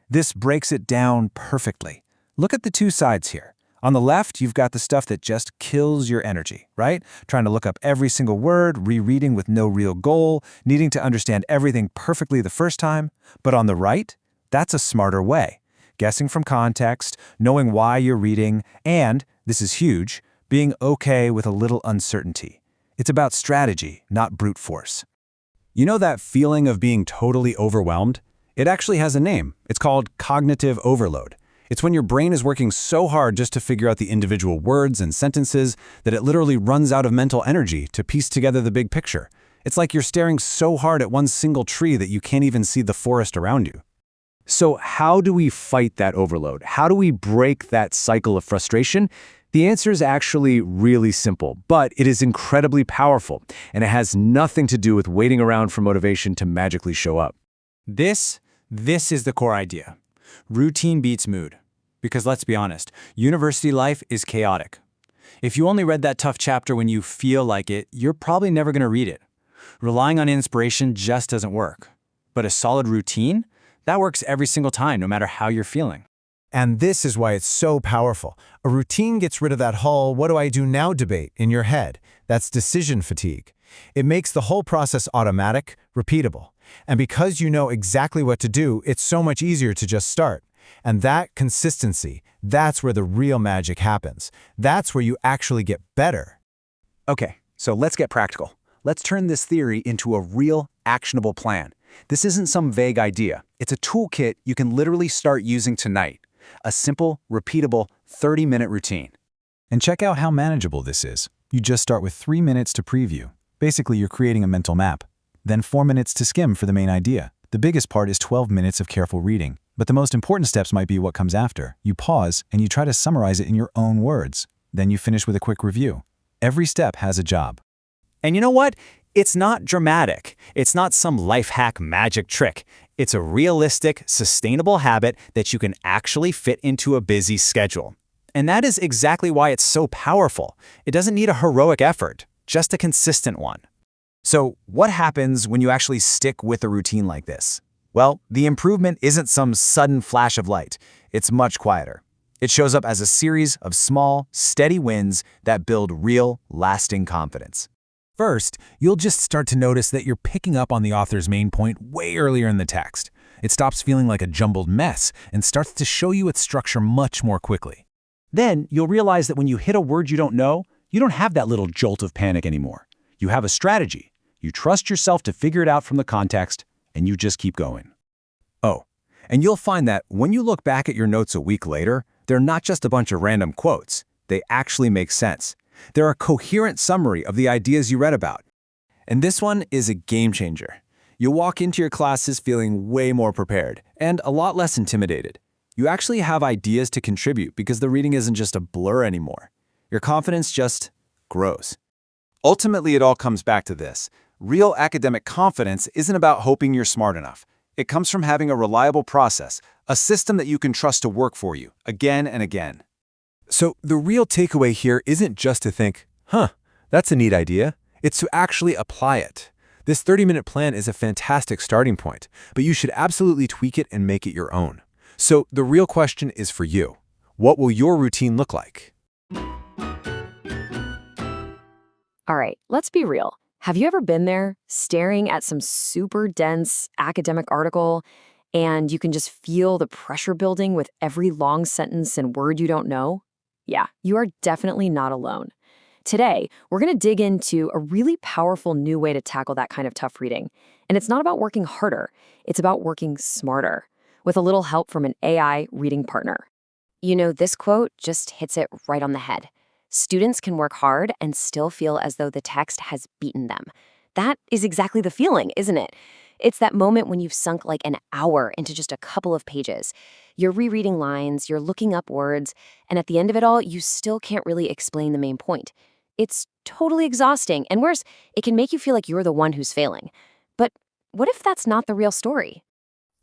This breaks it down perfectly. Look at the two sides here. On the left, you've got the stuff that just kills your energy, right? Trying to look up every single word, rereading with no real goal, needing to understand everything perfectly the first time. But on the right, that's a smarter way. Guessing from context, knowing why you're reading, and, this is huge, being okay with a little uncertainty. It's about strategy, not brute force. You know that feeling of being totally overwhelmed? It actually has a name. It's called cognitive overload. It's when your brain is working so hard just to figure out the individual words and sentences that it literally runs out of mental energy to piece together the big picture. It's like you're staring so hard at one single tree that you can't even see the forest around you. So how do we fight that overload? How do we break that cycle of frustration? The answer is actually really simple, but it is incredibly powerful, and it has nothing to do with waiting around for motivation to magically show up. This is the core idea. Routine beats mood. Because let's be honest, university life is chaotic. If you only read that tough chapter when you feel like it, you're probably never going to read it. Relying on inspiration just doesn't work. But a solid routine? That works every single time, no matter how you're feeling. And this is why it's so powerful. A routine gets rid of that whole "what do I do now" debate in your head. That's decision fatigue. It makes the whole process automatic, repeatable. And because you know exactly what to do, it's so much easier to just start. And that consistency, that's where the real magic happens. That's where you actually get better. Okay, so let's get practical. Let's turn this theory into a real, actionable plan. This isn't some vague idea. It's a toolkit you can literally start using tonight. A simple, repeatable 30-minute routine. And check out how manageable this is. You just start with 3 minutes to preview. Basically, you're creating a mental map. Then 4 minutes to skim for the main idea. The biggest part is 12 minutes of careful reading. But the most important steps might be what comes after. You pause, and you try to summarize it in your own words. Then you finish with a quick review. Every step has a job. And you know what? It's not dramatic. It's not some life hack magic trick. It's a realistic, sustainable habit that you can actually fit into a busy schedule. And that is exactly why it's so powerful. It doesn't need a heroic effort, just a consistent one. So what happens when you actually stick with a routine like this? Well, the improvement isn't some sudden flash of light. It's much quieter. It shows up as a series of small, steady wins that build real, lasting confidence. First, you'll just start to notice that you're picking up on the author's main point way earlier in the text. It stops feeling like a jumbled mess and starts to show you its structure much more quickly. Then you'll realize that when you hit a word you don't have that little jolt of panic anymore. You have a strategy. You trust yourself to figure it out from the context, and you just keep going. Oh, and you'll find that when you look back at your notes a week later, they're not just a bunch of random quotes. They actually make sense. They're a coherent summary of the ideas you read about. And this one is a game changer. You'll walk into your classes feeling way more prepared and a lot less intimidated. You actually have ideas to contribute because the reading isn't just a blur anymore. Your confidence just grows. Ultimately, it all comes back to this. Real academic confidence isn't about hoping you're smart enough. It comes from having a reliable process, a system that you can trust to work for you, again and again. So the real takeaway here isn't just to think, that's a neat idea. It's to actually apply it. This 30-minute plan is a fantastic starting point, but you should absolutely tweak it and make it your own. So the real question is for you. What will your routine look like? All right, let's be real. Have you ever been there, staring at some super dense academic article, and you can just feel the pressure building with every long sentence and word you don't know? Yeah, you are definitely not alone. Today, we're going to dig into a really powerful new way to tackle that kind of tough reading. And it's not about working harder, it's about working smarter, with a little help from an AI reading partner. You know, this quote just hits it right on the head. Students can work hard and still feel as though the text has beaten them. That is exactly the feeling, isn't it? It's that moment when you've sunk like an hour into just a couple of pages. You're rereading lines, you're looking up words, and at the end of it all, you still can't really explain the main point. It's totally exhausting, and worse, it can make you feel like you're the one who's failing. But what if that's not the real story?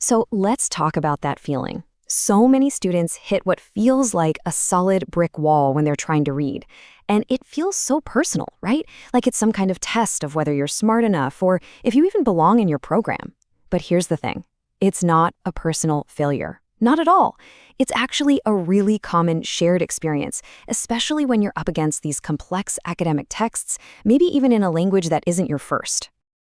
So let's talk about that feeling. So many students hit what feels like a solid brick wall when they're trying to read. And it feels so personal, right? Like it's some kind of test of whether you're smart enough or if you even belong in your program. But here's the thing. It's not a personal failure. Not at all. It's actually a really common shared experience, especially when you're up against these complex academic texts, maybe even in a language that isn't your first.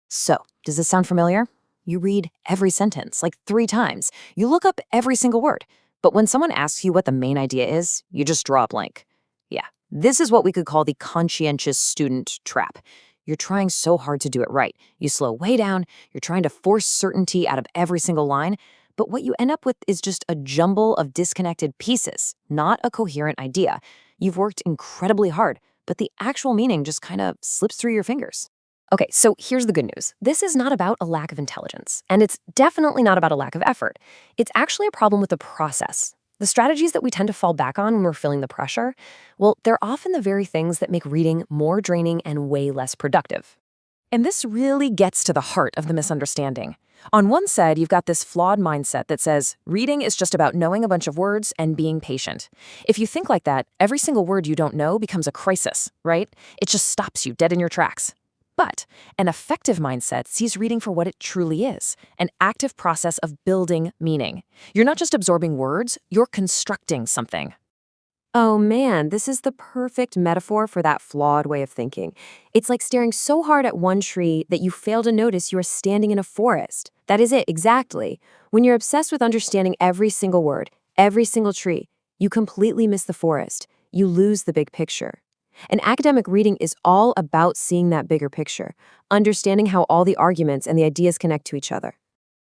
So, does this sound familiar? You read every sentence, like 3 times. You look up every single word. But when someone asks you what the main idea is, you just draw a blank. Yeah, this is what we could call the conscientious student trap. You're trying so hard to do it right. You slow way down, you're trying to force certainty out of every single line, but what you end up with is just a jumble of disconnected pieces, not a coherent idea. You've worked incredibly hard, but the actual meaning just kind of slips through your fingers. Okay, so here's the good news. This is not about a lack of intelligence, and it's definitely not about a lack of effort. It's actually a problem with the process. The strategies that we tend to fall back on when we're feeling the pressure, well, they're often the very things that make reading more draining and way less productive. And this really gets to the heart of the misunderstanding. On one side, you've got this flawed mindset that says, reading is just about knowing a bunch of words and being patient. If you think like that, every single word you don't know becomes a crisis, right? It just stops you dead in your tracks. But an effective mindset sees reading for what it truly is, an active process of building meaning. You're not just absorbing words, you're constructing something. Oh man, this is the perfect metaphor for that flawed way of thinking. It's like staring so hard at one tree that you fail to notice you are standing in a forest. That is it, exactly. When you're obsessed with understanding every single word, every single tree, you completely miss the forest. You lose the big picture. And academic reading is all about seeing that bigger picture, understanding how all the arguments and the ideas connect to each other.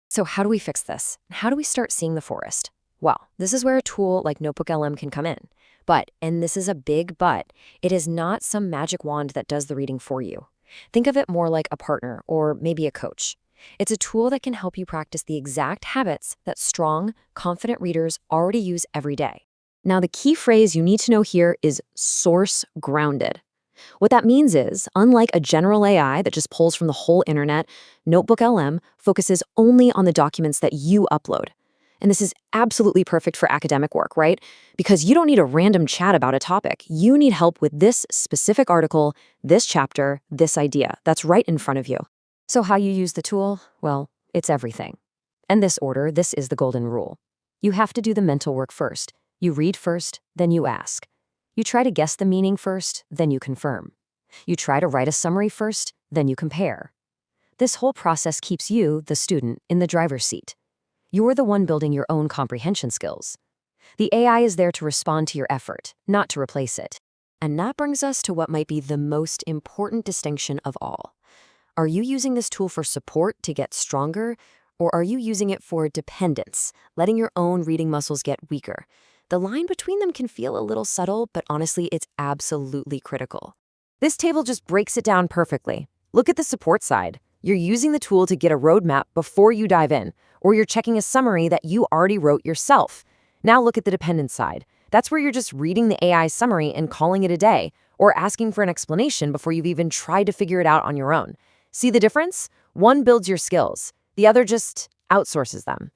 So how do we fix this? How do we start seeing the forest? Well, this is where a tool like NotebookLM can come in. But, and this is a big but, it is not some magic wand that does the reading for you. Think of it more like a partner or maybe a coach. It's a tool that can help you practice the exact habits that strong, confident readers already use every day. Now, the key phrase you need to know here is source grounded. What that means is, unlike a general AI that just pulls from the whole internet, NotebookLM focuses only on the documents that you upload. And this is absolutely perfect for academic work, right? Because you don't need a random chat about a topic. You need help with this specific article, this chapter, this idea that's right in front of you. So how you use the tool? Well, it's everything. In this order, this is the golden rule. You have to do the mental work first. You read first, then you ask. You try to guess the meaning first, then you confirm. You try to write a summary first, then you compare. This whole process keeps you, the student, in the driver's seat. You're the one building your own comprehension skills. The AI is there to respond to your effort, not to replace it. And that brings us to what might be the most important distinction of all. Are you using this tool for support to get stronger, or are you using it for dependence, letting your own reading muscles get weaker? The line between them can feel a little subtle, but honestly, it's absolutely critical. This table just breaks it down perfectly. Look at the support side. You're using the tool to get a roadmap before you dive in, or you're checking a summary that you already wrote yourself. Now look at the dependent side. That's where you're just reading the AI summary and calling it a day, or asking for an explanation before you've even tried to figure it out on your own. See the difference? One builds your skills, the other just outsources them.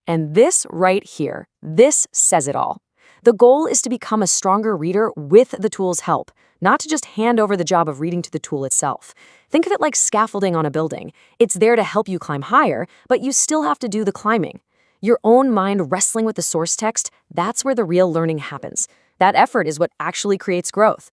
And this right here, this says it all. The goal is to become a stronger reader with the tool's help, not to just hand over the job of reading to the tool itself. Think of it like scaffolding on a building. It's there to help you climb higher, but you still have to do the climbing. Your own mind wrestling with the source text, that's where the real learning happens. That effort is what actually creates growth.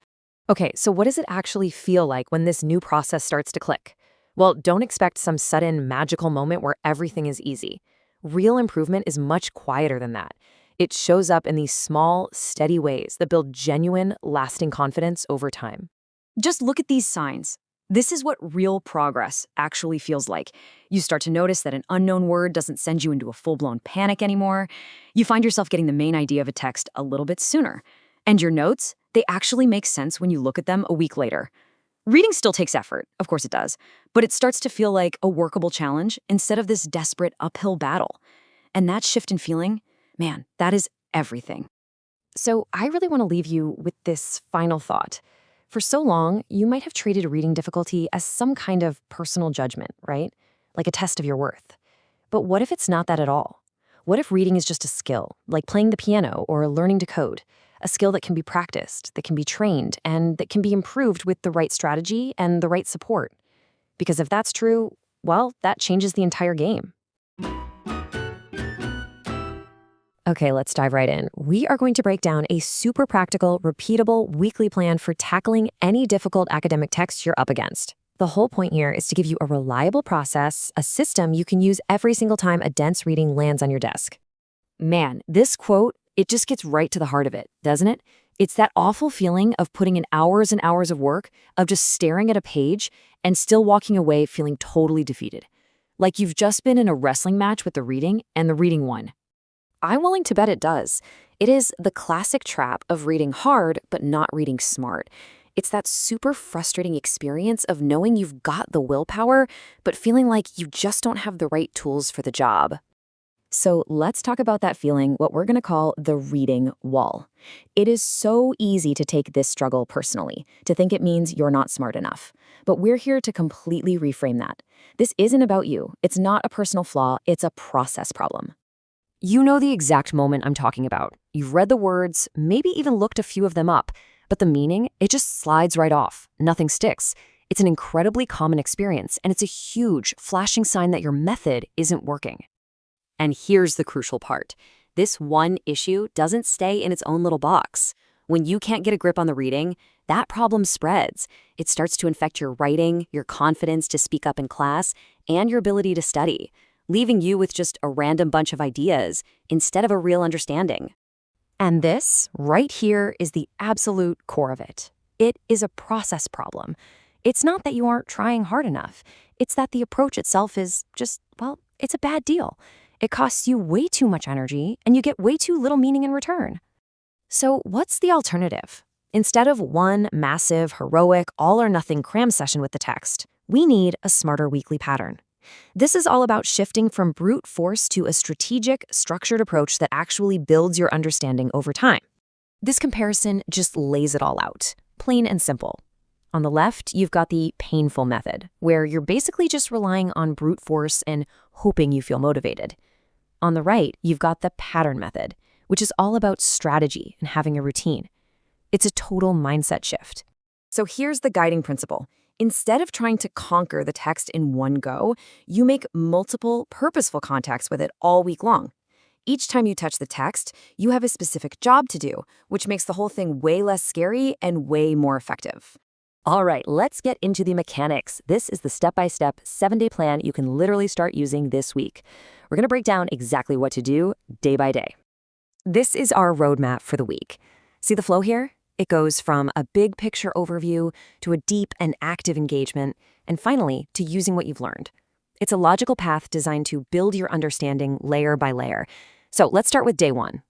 Okay, so what does it actually feel like when this new process starts to click? Well, don't expect some sudden magical moment where everything is easy. Real improvement is much quieter than that. It shows up in these small, steady ways that build genuine, lasting confidence over time. Just look at these signs. This is what real progress actually feels like. You start to notice that an unknown word doesn't send you into a full-blown panic anymore. You find yourself getting the main idea of a text a little bit sooner. And your notes, they actually make sense when you look at them a week later. Reading still takes effort, of course it does, but it starts to feel like a workable challenge instead of this desperate uphill battle. And that shift in feeling, man, that is everything. So I really want to leave you with this final thought. For so long, you might have treated reading difficulty as some kind of personal judgment, right? Like a test of your worth. But what if it's not that at all? What if reading is just a skill, like playing the piano or learning to code? A skill that can be practiced, that can be trained, and that can be improved with the right strategy and the right support. Because if that's true, well, that changes the entire game. Okay, let's dive right in. We are going to break down a super practical, repeatable weekly plan for tackling any difficult academic text you're up against. The whole point here is to give you a reliable process, a system you can use every single time a dense reading lands on your desk. Man, this quote, it just gets right to the heart of it, doesn't it? It's that awful feeling of putting in hours and hours of work, of just staring at a page and still walking away feeling totally defeated. Like you've just been in a wrestling match with the reading and the reading won. I'm willing to bet it does. It is the classic trap of reading hard but not reading smart. It's that super frustrating experience of knowing you've got the willpower, but feeling like you just don't have the right tools for the job. So let's talk about that feeling, what we're going to call the reading wall. It is so easy to take this struggle personally, to think it means you're not smart enough. But we're here to completely reframe that. This isn't about you. It's not a personal flaw. It's a process problem. You know the exact moment I'm talking about. You've read the words, maybe even looked a few of them up, but the meaning, it just slides right off. Nothing sticks. It's an incredibly common experience, and it's a huge, flashing sign that your method isn't working. And here's the crucial part. This one issue doesn't stay in its own little box. When you can't get a grip on the reading, that problem spreads. It starts to infect your writing, your confidence to speak up in class, and your ability to study, leaving you with just a random bunch of ideas instead of a real understanding. And this, right here, is the absolute core of it. It is a process problem. It's not that you aren't trying hard enough. It's that the approach itself is just, well, it's a bad deal. It costs you way too much energy, and you get way too little meaning in return. So what's the alternative? Instead of one massive, heroic, all-or-nothing cram session with the text, we need a smarter weekly pattern. This is all about shifting from brute force to a strategic, structured approach that actually builds your understanding over time. This comparison just lays it all out, plain and simple. On the left, you've got the painful method, where you're basically just relying on brute force and hoping you feel motivated. On the right, you've got the pattern method, which is all about strategy and having a routine. It's a total mindset shift. So here's the guiding principle. Instead of trying to conquer the text in one go, you make multiple, purposeful contacts with it all week long. Each time you touch the text, you have a specific job to do, which makes the whole thing way less scary and way more effective. All right, let's get into the mechanics. This is the step-by-step 7-day plan you can literally start using this week. We're going to break down exactly what to do day by day. This is our roadmap for the week. See the flow here? It goes from a big picture overview to a deep and active engagement, and finally, to using what you've learned. It's a logical path designed to build your understanding layer by layer. So let's start with day 1.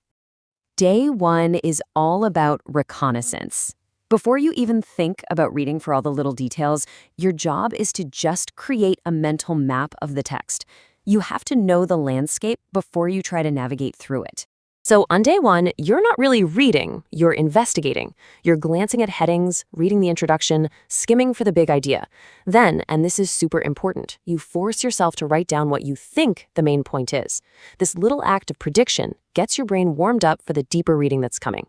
Day 1 is all about reconnaissance. Before you even think about reading for all the little details, your job is to just create a mental map of the text. You have to know the landscape before you try to navigate through it. So on day 1, you're not really reading, you're investigating. You're glancing at headings, reading the introduction, skimming for the big idea. Then, and this is super important, you force yourself to write down what you think the main point is. This little act of prediction gets your brain warmed up for the deeper reading that's coming.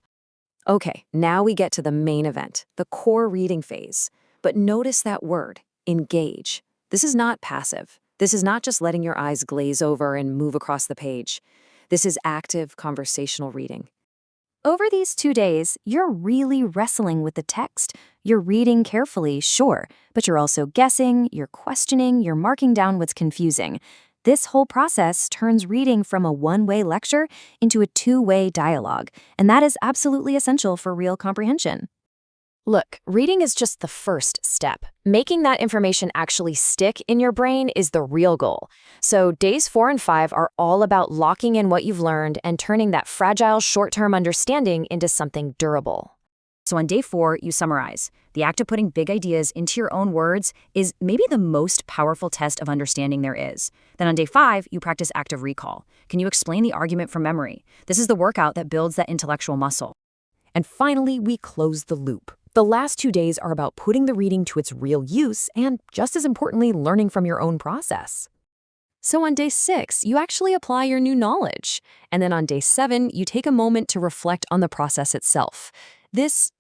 Okay, now we get to the main event, the core reading phase. But notice that word, engage. This is not passive. This is not just letting your eyes glaze over and move across the page. This is active conversational reading. Over these 2 days, you're really wrestling with the text. You're reading carefully, sure, but you're also guessing, you're questioning, you're marking down what's confusing. This whole process turns reading from a one-way lecture into a two-way dialogue, and that is absolutely essential for real comprehension. Look, reading is just the first step. Making that information actually stick in your brain is the real goal. So days 4 and 5 are all about locking in what you've learned and turning that fragile short-term understanding into something durable. So on day 4, you summarize. The act of putting big ideas into your own words is maybe the most powerful test of understanding there is. Then on day 5, you practice active recall. Can you explain the argument from memory? This is the workout that builds that intellectual muscle. And finally, we close the loop. The last 2 days are about putting the reading to its real use and, just as importantly, learning from your own process. So on day 6, you actually apply your new knowledge. And then on day 7, you take a moment to reflect on the process itself. This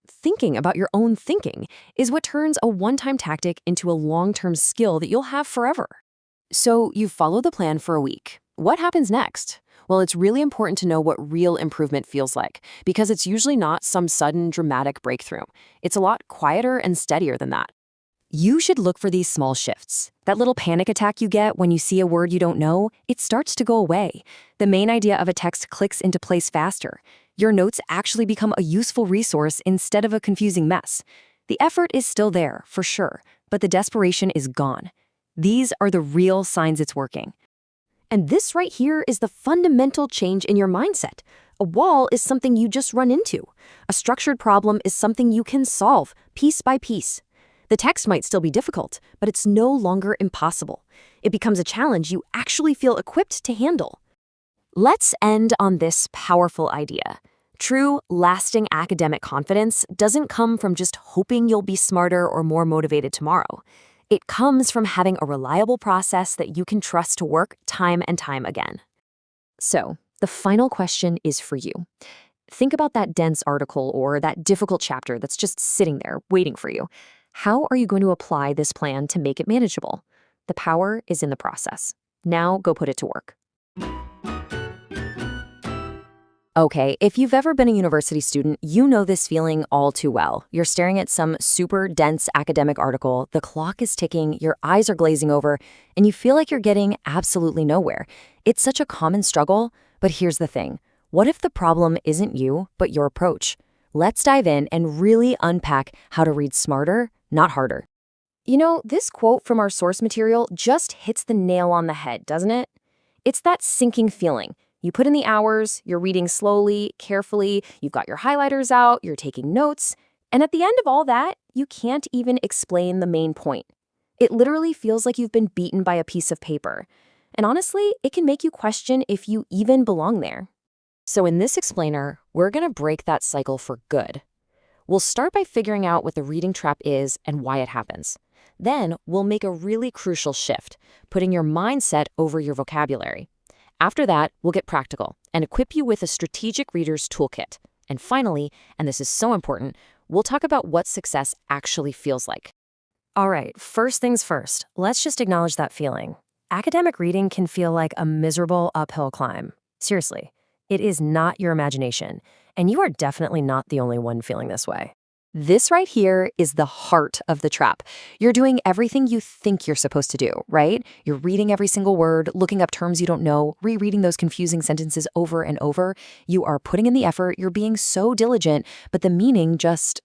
thinking about your own thinking is what turns a one-time tactic into a long-term skill that you'll have forever. So you follow the plan for a week. What happens next? Well, it's really important to know what real improvement feels like, because it's usually not some sudden dramatic breakthrough. It's a lot quieter and steadier than that. You should look for these small shifts. That little panic attack you get when you see a word you don't know, it starts to go away. The main idea of a text clicks into place faster. Your notes actually become a useful resource instead of a confusing mess. The effort is still there, for sure, but the desperation is gone. These are the real signs it's working. And this right here is the fundamental change in your mindset. A wall is something you just run into. A structured problem is something you can solve, piece by piece. The text might still be difficult, but it's no longer impossible. It becomes a challenge you actually feel equipped to handle. Let's end on this powerful idea. True, lasting academic confidence doesn't come from just hoping you'll be smarter or more motivated tomorrow. It comes from having a reliable process that you can trust to work time and time again. So, the final question is for you. Think about that dense article or that difficult chapter that's just sitting there waiting for you. How are you going to apply this plan to make it manageable? The power is in the process. Now go put it to work. Okay, if you've ever been a university student, you know this feeling all too well. You're staring at some super dense academic article, the clock is ticking, your eyes are glazing over, and you feel like you're getting absolutely nowhere. It's such a common struggle, but here's the thing. What if the problem isn't you, but your approach? Let's dive in and really unpack how to read smarter, not harder. You know, this quote from our source material just hits the nail on the head, doesn't it? It's that sinking feeling. You put in the hours, you're reading slowly, carefully, you've got your highlighters out, you're taking notes, and at the end of all that, you can't even explain the main point. It literally feels like you've been beaten by a piece of paper. And honestly, it can make you question if you even belong there. So in this explainer, we're going to break that cycle for good. We'll start by figuring out what the reading trap is and why it happens. Then we'll make a really crucial shift, putting your mindset over your vocabulary. After that, we'll get practical and equip you with a strategic reader's toolkit. And finally, and this is so important, we'll talk about what success actually feels like. All right, first things first, let's just acknowledge that feeling. Academic reading can feel like a miserable uphill climb. Seriously, it is not your imagination, and you are definitely not the only one feeling this way. This right here is the heart of the trap. You're doing everything you think you're supposed to do, right? You're reading every single word, looking up terms you don't know, rereading those confusing sentences over and over. You are putting in the effort, you're being so diligent, but the meaning just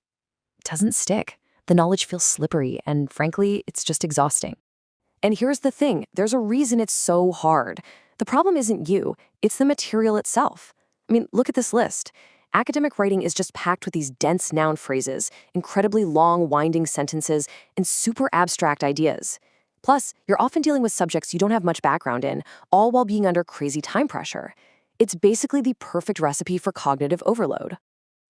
doesn't stick. The knowledge feels slippery, and frankly, it's just exhausting. And here's the thing, there's a reason it's so hard. The problem isn't you, it's the material itself. I mean, look at this list. Academic writing is just packed with these dense noun phrases, incredibly long, winding sentences, and super abstract ideas. Plus, you're often dealing with subjects you don't have much background in, all while being under crazy time pressure. It's basically the perfect recipe for cognitive overload.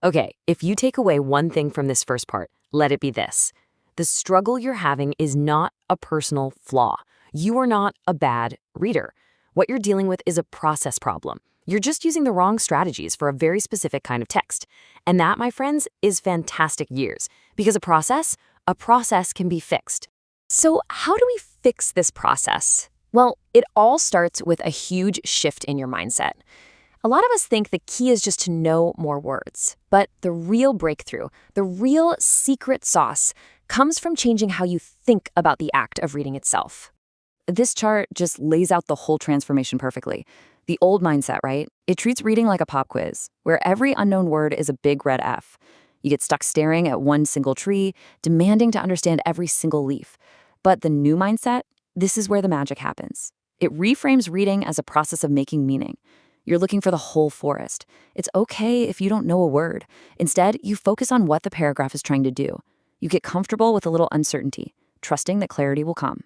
Okay, if you take away one thing from this first part, let it be this. The struggle you're having is not a personal flaw. You are not a bad reader. What you're dealing with is a process problem. You're just using the wrong strategies for a very specific kind of text. And that, my friends, is fantastic years. Because a process can be fixed. So how do we fix this process? Well, it all starts with a huge shift in your mindset. A lot of us think the key is just to know more words. But the real breakthrough, the real secret sauce, comes from changing how you think about the act of reading itself. This chart just lays out the whole transformation perfectly. The old mindset, right? It treats reading like a pop quiz, where every unknown word is a big red F. You get stuck staring at one single tree, demanding to understand every single leaf. But the new mindset, this is where the magic happens. It reframes reading as a process of making meaning. You're looking for the whole forest. It's okay if you don't know a word. Instead, you focus on what the paragraph is trying to do. You get comfortable with a little uncertainty, trusting that clarity will come.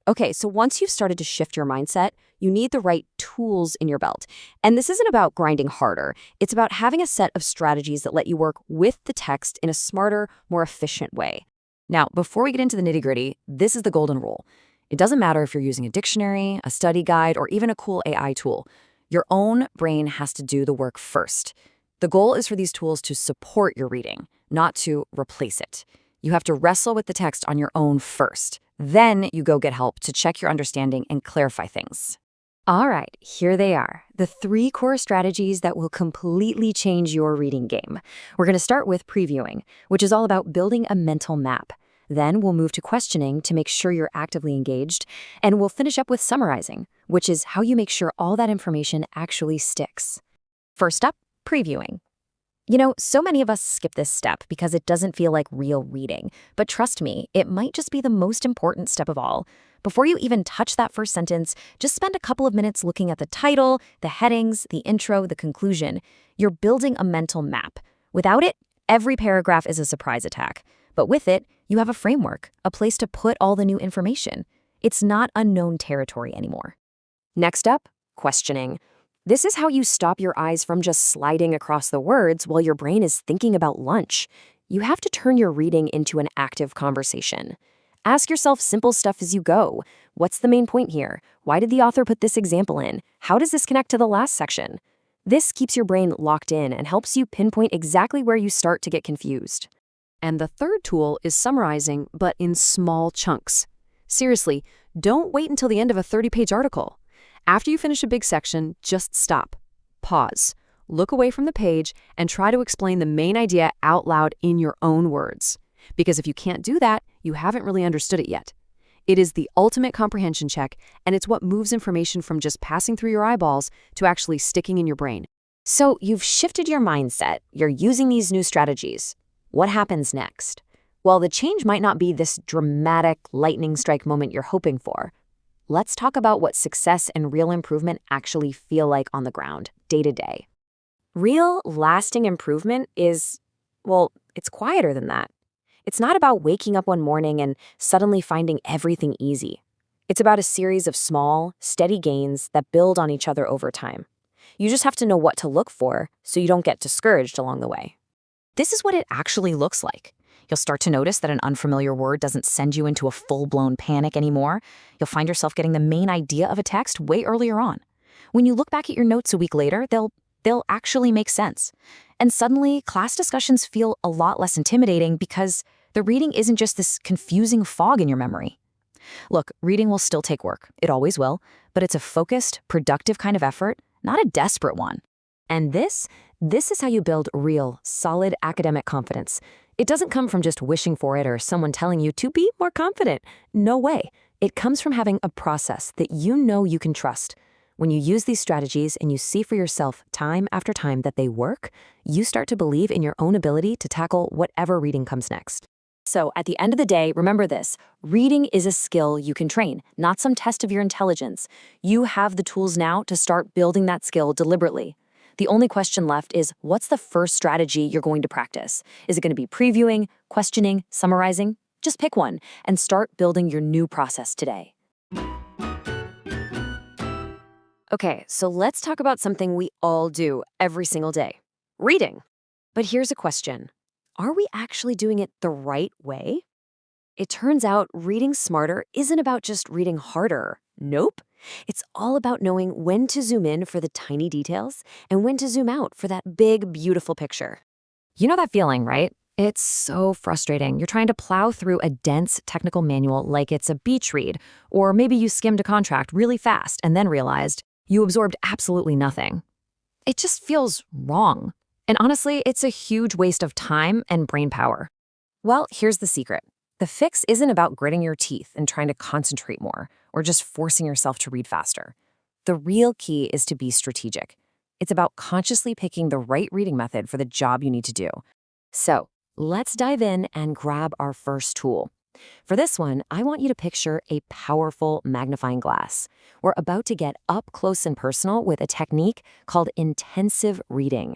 Okay, so once you've started to shift your mindset, you need the right tools in your belt. And this isn't about grinding harder. It's about having a set of strategies that let you work with the text in a smarter, more efficient way. Now, before we get into the nitty-gritty, this is the golden rule. It doesn't matter if you're using a dictionary, a study guide, or even a cool AI tool. Your own brain has to do the work first. The goal is for these tools to support your reading, not to replace it. You have to wrestle with the text on your own first. Then you go get help to check your understanding and clarify things. All right, here they are, the 3 core strategies that will completely change your reading game. We're going to start with previewing, which is all about building a mental map. Then we'll move to questioning to make sure you're actively engaged, and we'll finish up with summarizing, which is how you make sure all that information actually sticks. First up, previewing. You know, so many of us skip this step because it doesn't feel like real reading, but trust me, it might just be the most important step of all. Before you even touch that first sentence, just spend a couple of minutes looking at the title, the headings, the intro, the conclusion. You're building a mental map. Without it, every paragraph is a surprise attack. But with it, you have a framework, a place to put all the new information. It's not unknown territory anymore. Next up, questioning. This is how you stop your eyes from just sliding across the words while your brain is thinking about lunch. You have to turn your reading into an active conversation. Ask yourself simple stuff as you go. What's the main point here? Why did the author put this example in? How does this connect to the last section? This keeps your brain locked in and helps you pinpoint exactly where you start to get confused. And the third tool is summarizing, but in small chunks. Seriously, don't wait until the end of a 30-page article. After you finish a big section, just stop. Pause. Look away from the page and try to explain the main idea out loud in your own words. Because if you can't do that, you haven't really understood it yet. It is the ultimate comprehension check, and it's what moves information from just passing through your eyeballs to actually sticking in your brain. So you've shifted your mindset. You're using these new strategies. What happens next? Well, the change might not be this dramatic lightning strike moment you're hoping for. Let's talk about what success and real improvement actually feel like on the ground, day to day. Real, lasting improvement is, well, it's quieter than that. It's not about waking up one morning and suddenly finding everything easy. It's about a series of small, steady gains that build on each other over time. You just have to know what to look for so you don't get discouraged along the way. This is what it actually looks like. You'll start to notice that an unfamiliar word doesn't send you into a full-blown panic anymore. You'll find yourself getting the main idea of a text way earlier on. When you look back at your notes a week later, they'll actually make sense. And suddenly, class discussions feel a lot less intimidating because the reading isn't just this confusing fog in your memory. Look, reading will still take work. It always will. But it's a focused, productive kind of effort, not a desperate one. And this is how you build real, solid academic confidence. It doesn't come from just wishing for it or someone telling you to be more confident. No way. It comes from having a process that you know you can trust. When you use these strategies and you see for yourself time after time that they work, you start to believe in your own ability to tackle whatever reading comes next. So at the end of the day, remember this. Reading is a skill you can train, not some test of your intelligence. You have the tools now to start building that skill deliberately. The only question left is, what's the first strategy you're going to practice? Is it going to be previewing, questioning, summarizing? Just pick one and start building your new process today. Okay, so let's talk about something we all do every single day, reading. But here's a question. Are we actually doing it the right way? It turns out reading smarter isn't about just reading harder. Nope. It's all about knowing when to zoom in for the tiny details and when to zoom out for that big, beautiful picture. You know that feeling, right? It's so frustrating. You're trying to plow through a dense technical manual like it's a beach read, or maybe you skimmed a contract really fast and then realized you absorbed absolutely nothing. It just feels wrong. And honestly, it's a huge waste of time and brain power. Well, here's the secret. The fix isn't about gritting your teeth and trying to concentrate more, or just forcing yourself to read faster. The real key is to be strategic. It's about consciously picking the right reading method for the job you need to do. So, let's dive in and grab our first tool. For this one, I want you to picture a powerful magnifying glass. We're about to get up close and personal with a technique called intensive reading.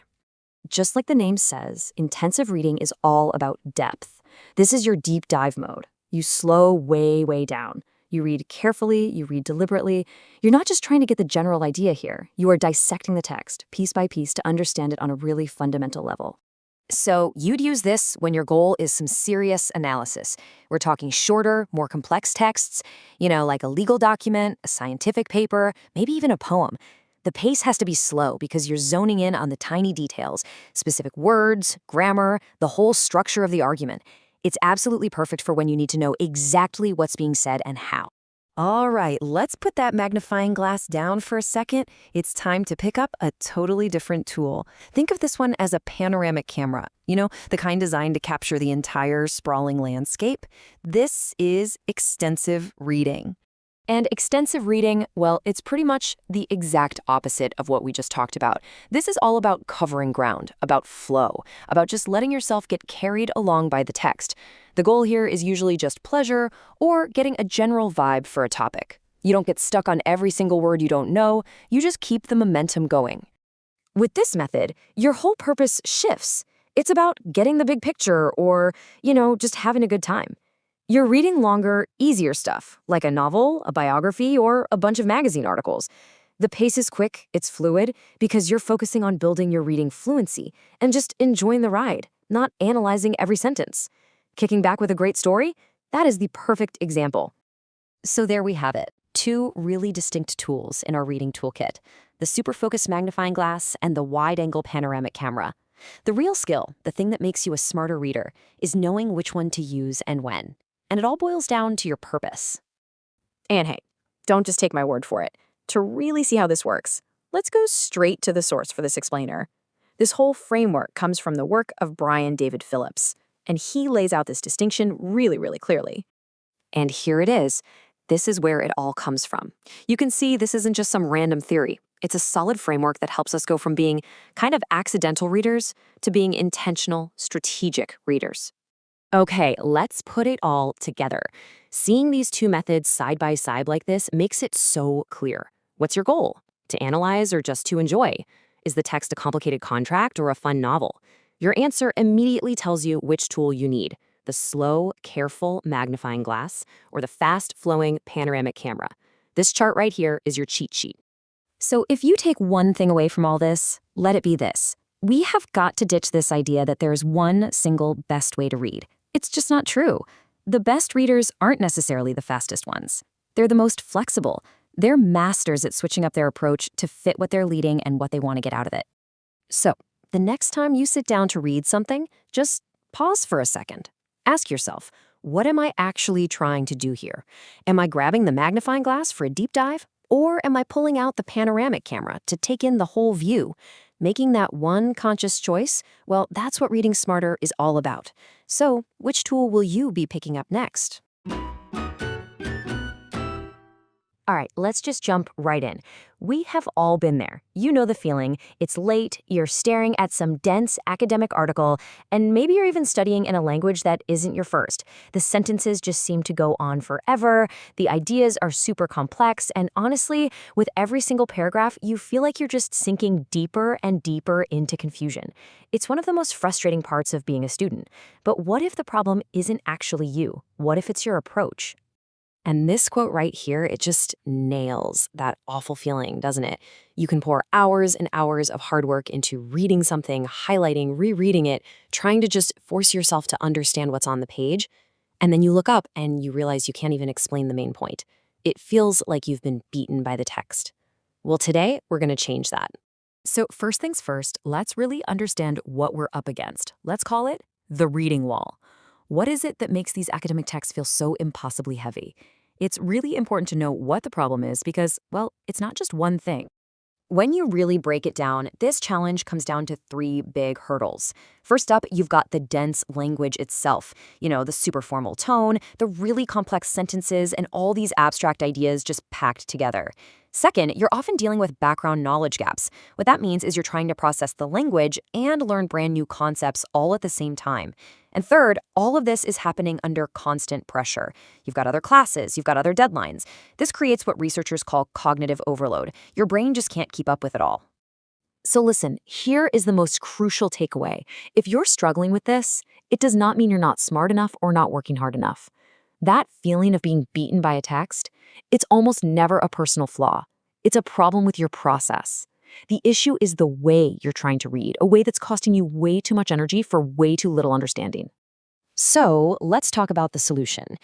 Just like the name says, intensive reading is all about depth. This is your deep dive mode. You slow way, way down. You read carefully, you read deliberately. You're not just trying to get the general idea here. You are dissecting the text, piece by piece, to understand it on a really fundamental level. So you'd use this when your goal is some serious analysis. We're talking shorter, more complex texts, like a legal document, a scientific paper, maybe even a poem. The pace has to be slow because you're zoning in on the tiny details, specific words, grammar, the whole structure of the argument. It's absolutely perfect for when you need to know exactly what's being said and how. All right, let's put that magnifying glass down for a second. It's time to pick up a totally different tool. Think of this one as a panoramic camera, the kind designed to capture the entire sprawling landscape. This is extensive reading. And extensive reading, well, it's pretty much the exact opposite of what we just talked about. This is all about covering ground, about flow, about just letting yourself get carried along by the text. The goal here is usually just pleasure or getting a general vibe for a topic. You don't get stuck on every single word you don't know, you just keep the momentum going. With this method, your whole purpose shifts. It's about getting the big picture or, just having a good time. You're reading longer, easier stuff, like a novel, a biography, or a bunch of magazine articles. The pace is quick, it's fluid, because you're focusing on building your reading fluency and just enjoying the ride, not analyzing every sentence. Kicking back with a great story? That is the perfect example. So there we have it, 2 really distinct tools in our reading toolkit, the super focus magnifying glass and the wide-angle panoramic camera. The real skill, the thing that makes you a smarter reader, is knowing which one to use and when. And it all boils down to your purpose. And hey, don't just take my word for it. To really see how this works, let's go straight to the source for this explainer. This whole framework comes from the work of Brian David Phillips, and he lays out this distinction really, really clearly. And here it is. This is where it all comes from. You can see this isn't just some random theory. It's a solid framework that helps us go from being kind of accidental readers to being intentional, strategic readers. Okay, let's put it all together. Seeing these 2 methods side by side like this makes it so clear. What's your goal? To analyze or just to enjoy? Is the text a complicated contract or a fun novel? Your answer immediately tells you which tool you need, the slow, careful magnifying glass or the fast-flowing panoramic camera. This chart right here is your cheat sheet. So if you take one thing away from all this, let it be this. We have got to ditch this idea that there's one single best way to read. It's just not true. The best readers aren't necessarily the fastest ones. They're the most flexible. They're masters at switching up their approach to fit what they're reading and what they want to get out of it. So, the next time you sit down to read something, just pause for a second. Ask yourself, what am I actually trying to do here? Am I grabbing the magnifying glass for a deep dive? Or am I pulling out the panoramic camera to take in the whole view? Making that one conscious choice, well, that's what reading smarter is all about. So, which tool will you be picking up next? All right, let's just jump right in. We have all been there. You know the feeling. It's late, you're staring at some dense academic article, and maybe you're even studying in a language that isn't your first. The sentences just seem to go on forever, the ideas are super complex, and honestly, with every single paragraph, you feel like you're just sinking deeper and deeper into confusion. It's one of the most frustrating parts of being a student. But what if the problem isn't actually you? What if it's your approach? And this quote right here, it just nails that awful feeling, doesn't it? You can pour hours and hours of hard work into reading something, highlighting, rereading it, trying to just force yourself to understand what's on the page. And then you look up and you realize you can't even explain the main point. It feels like you've been beaten by the text. Well, today we're going to change that. So first things first, let's really understand what we're up against. Let's call it the reading wall. What is it that makes these academic texts feel so impossibly heavy? It's really important to know what the problem is because, well, it's not just one thing. When you really break it down, this challenge comes down to 3 big hurdles. First up, you've got the dense language itself. The super formal tone, the really complex sentences, and all these abstract ideas just packed together. Second, you're often dealing with background knowledge gaps. What that means is you're trying to process the language and learn brand new concepts all at the same time. And third, all of this is happening under constant pressure. You've got other classes, you've got other deadlines. This creates what researchers call cognitive overload. Your brain just can't keep up with it all. So listen, here is the most crucial takeaway. If you're struggling with this, it does not mean you're not smart enough or not working hard enough. That feeling of being beaten by a text, it's almost never a personal flaw. It's a problem with your process. The issue is the way you're trying to read, a way that's costing you way too much energy for way too little understanding. So let's talk about the solution.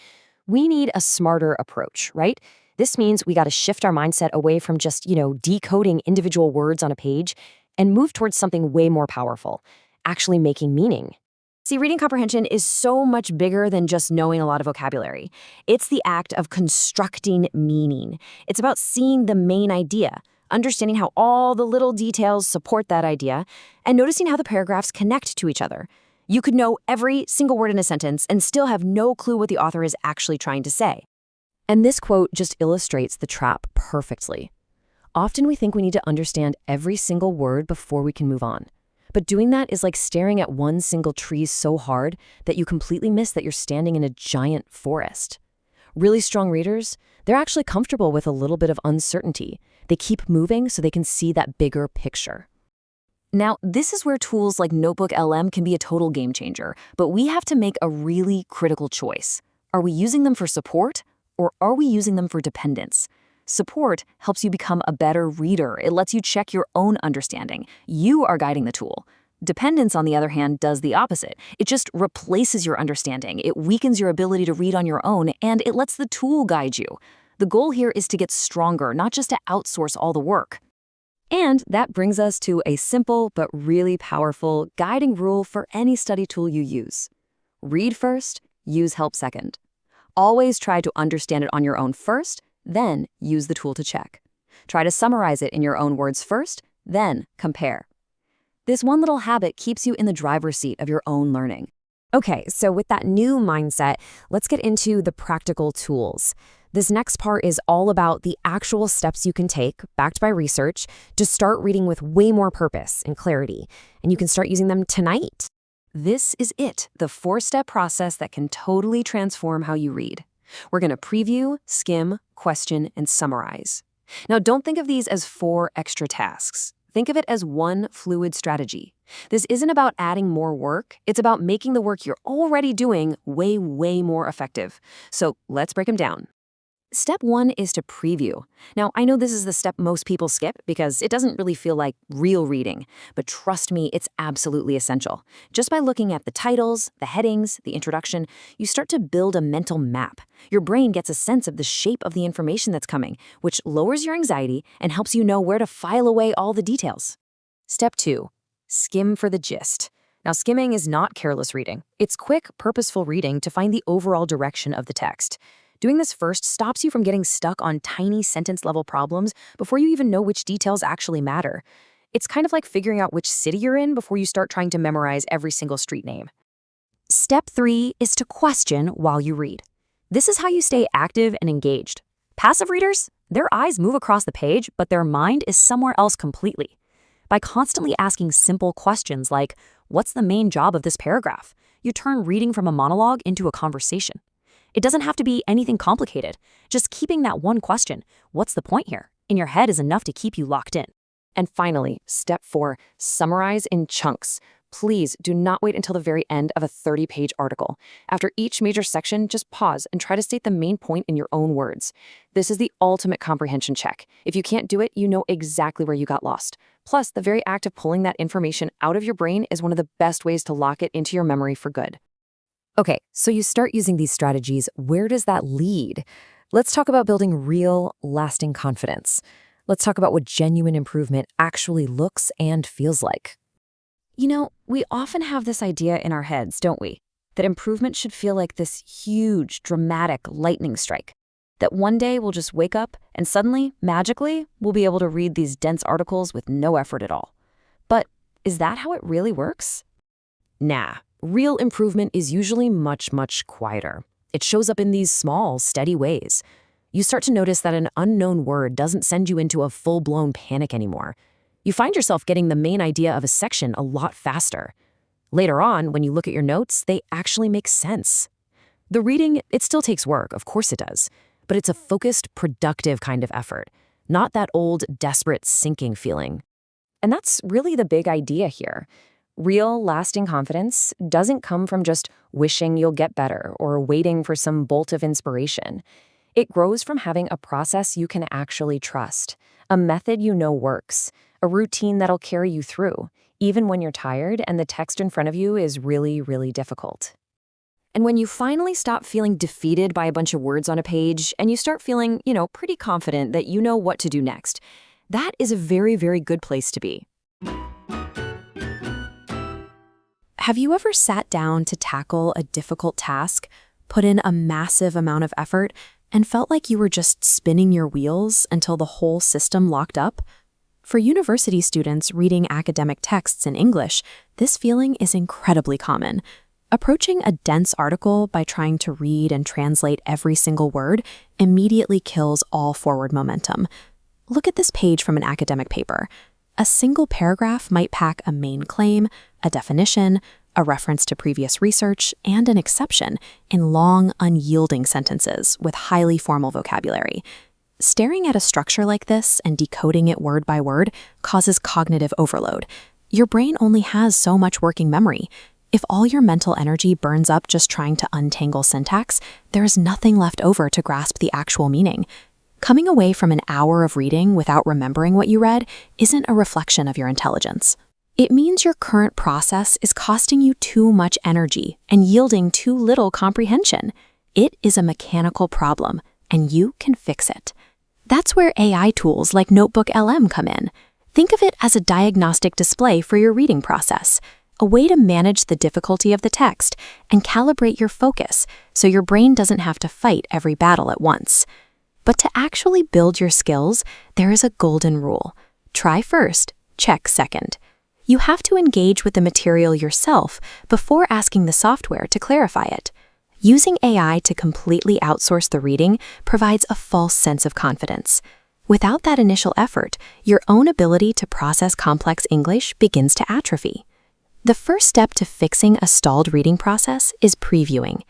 We need a smarter approach, right? This means we got to shift our mindset away from just, decoding individual words on a page and move towards something way more powerful, actually making meaning. See, reading comprehension is so much bigger than just knowing a lot of vocabulary. It's the act of constructing meaning. It's about seeing the main idea, understanding how all the little details support that idea, and noticing how the paragraphs connect to each other. You could know every single word in a sentence and still have no clue what the author is actually trying to say. And this quote just illustrates the trap perfectly. Often we think we need to understand every single word before we can move on. But doing that is like staring at one single tree so hard that you completely miss that you're standing in a giant forest. Really strong readers, they're actually comfortable with a little bit of uncertainty. They keep moving so they can see that bigger picture. Now, this is where tools like NotebookLM can be a total game changer, but we have to make a really critical choice. Are we using them for support, or are we using them for dependence? Support helps you become a better reader. It lets you check your own understanding. You are guiding the tool. Dependence, on the other hand, does the opposite. It just replaces your understanding. It weakens your ability to read on your own, and it lets the tool guide you. The goal here is to get stronger, not just to outsource all the work. And that brings us to a simple but really powerful guiding rule for any study tool you use. Read first, use help second. Always try to understand it on your own first, then use the tool to check. Try to summarize it in your own words first, then compare. This one little habit keeps you in the driver's seat of your own learning. Okay, so with that new mindset, let's get into the practical tools. This next part is all about the actual steps you can take, backed by research, to start reading with way more purpose and clarity. And you can start using them tonight. This is it, the 4-step process that can totally transform how you read. We're going to preview, skim, question, and summarize. Now, don't think of these as 4 extra tasks. Think of it as one fluid strategy. This isn't about adding more work. It's about making the work you're already doing way, way more effective. So let's break them down. Step 1 is to preview. Now, I know this is the step most people skip because it doesn't really feel like real reading, but trust me, it's absolutely essential. Just by looking at the titles, the headings, the introduction, you start to build a mental map. Your brain gets a sense of the shape of the information that's coming, which lowers your anxiety and helps you know where to file away all the details. Step 2, skim for the gist. Now, skimming is not careless reading. It's quick, purposeful reading to find the overall direction of the text. Doing this first stops you from getting stuck on tiny sentence-level problems before you even know which details actually matter. It's kind of like figuring out which city you're in before you start trying to memorize every single street name. Step 3 is to question while you read. This is how you stay active and engaged. Passive readers, their eyes move across the page, but their mind is somewhere else completely. By constantly asking simple questions like, what's the main job of this paragraph? You turn reading from a monologue into a conversation. It doesn't have to be anything complicated. Just keeping that one question, what's the point here, in your head is enough to keep you locked in. And finally, step 4, summarize in chunks. Please do not wait until the very end of a 30-page article. After each major section, just pause and try to state the main point in your own words. This is the ultimate comprehension check. If you can't do it, you know exactly where you got lost. Plus, the very act of pulling that information out of your brain is one of the best ways to lock it into your memory for good. Okay, so you start using these strategies. Where does that lead? Let's talk about building real, lasting confidence. Let's talk about what genuine improvement actually looks and feels like. You know, we often have this idea in our heads, don't we? That improvement should feel like this huge, dramatic lightning strike. That one day we'll just wake up and suddenly, magically, we'll be able to read these dense articles with no effort at all. But is that how it really works? Nah. Real improvement is usually much, much quieter. It shows up in these small, steady ways. You start to notice that an unknown word doesn't send you into a full-blown panic anymore. You find yourself getting the main idea of a section a lot faster. Later on, when you look at your notes, they actually make sense. The reading, it still takes work, of course it does, but it's a focused, productive kind of effort, not that old, desperate, sinking feeling. And that's really the big idea here. Real, lasting confidence doesn't come from just wishing you'll get better or waiting for some bolt of inspiration. It grows from having a process you can actually trust, a method you know works, a a routine that'll carry you through, even when you're tired and the text in front of you is really, really difficult. And when you finally stop feeling defeated by a bunch of words on a page and you start feeling, pretty confident that you know what to do next, that is a very, very good place to be. Have you ever sat down to tackle a difficult task, put in a massive amount of effort, and felt like you were just spinning your wheels until the whole system locked up? For university students reading academic texts in English, this feeling is incredibly common. Approaching a dense article by trying to read and translate every single word immediately kills all forward momentum. Look at this page from an academic paper. A single paragraph might pack a main claim, a definition, a reference to previous research, and an exception in long, unyielding sentences with highly formal vocabulary. Staring at a structure like this and decoding it word by word causes cognitive overload. Your brain only has so much working memory. If all your mental energy burns up just trying to untangle syntax, there is nothing left over to grasp the actual meaning. Coming away from an hour of reading without remembering what you read isn't a reflection of your intelligence. It means your current process is costing you too much energy and yielding too little comprehension. It is a mechanical problem, and you can fix it. That's where AI tools like NotebookLM come in. Think of it as a diagnostic display for your reading process, a way to manage the difficulty of the text and calibrate your focus so your brain doesn't have to fight every battle at once. But to actually build your skills, there is a golden rule. Try first, check second. You have to engage with the material yourself before asking the software to clarify it. Using AI to completely outsource the reading provides a false sense of confidence. Without that initial effort, your own ability to process complex English begins to atrophy. The first step to fixing a stalled reading process is previewing.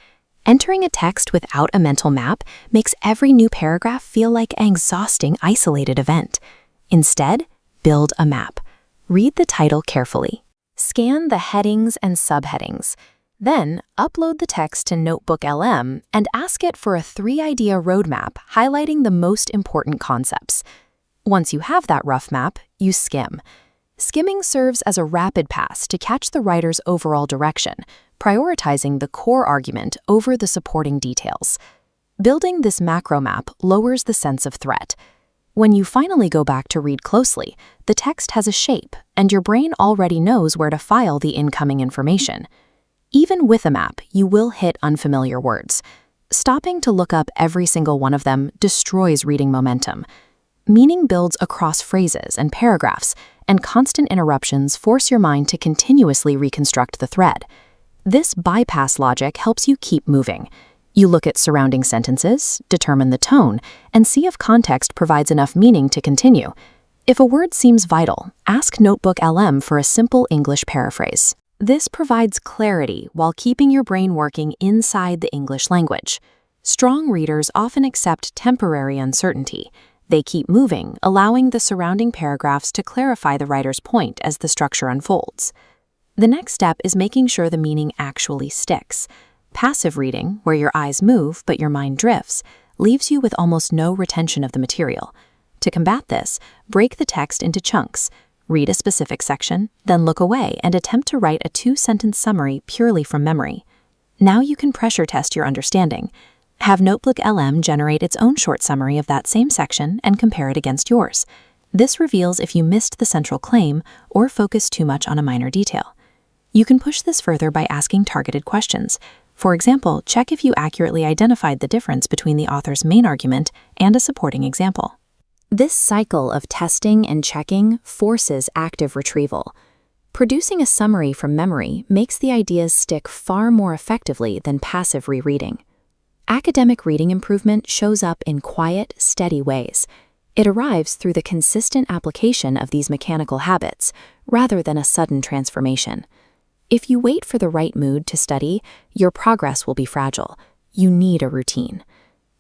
Entering a text without a mental map makes every new paragraph feel like an exhausting, isolated event. Instead, build a map. Read the title carefully. Scan the headings and subheadings. Then, upload the text to NotebookLM and ask it for a 3-idea roadmap highlighting the most important concepts. Once you have that rough map, you skim. Skimming serves as a rapid pass to catch the writer's overall direction, prioritizing the core argument over the supporting details. Building this macro map lowers the sense of threat. When you finally go back to read closely, the text has a shape, and your brain already knows where to file the incoming information. Even with a map, you will hit unfamiliar words. Stopping to look up every single one of them destroys reading momentum. Meaning builds across phrases and paragraphs, and constant interruptions force your mind to continuously reconstruct the thread. This bypass logic helps you keep moving. You look at surrounding sentences, determine the tone, and see if context provides enough meaning to continue. If a word seems vital, ask NotebookLM for a simple English paraphrase. This provides clarity while keeping your brain working inside the English language. Strong readers often accept temporary uncertainty. They keep moving, allowing the surrounding paragraphs to clarify the writer's point as the structure unfolds. The next step is making sure the meaning actually sticks. Passive reading, where your eyes move but your mind drifts, leaves you with almost no retention of the material. To combat this, break the text into chunks. Read a specific section, then look away and attempt to write a 2-sentence summary purely from memory. Now you can pressure test your understanding. Have NotebookLM generate its own short summary of that same section and compare it against yours. This reveals if you missed the central claim or focused too much on a minor detail. You can push this further by asking targeted questions. For example, check if you accurately identified the difference between the author's main argument and a supporting example. This cycle of testing and checking forces active retrieval. Producing a summary from memory makes the ideas stick far more effectively than passive rereading. Academic reading improvement shows up in quiet, steady ways. It arrives through the consistent application of these mechanical habits, rather than a sudden transformation. If you wait for the right mood to study, your progress will be fragile. You need a routine.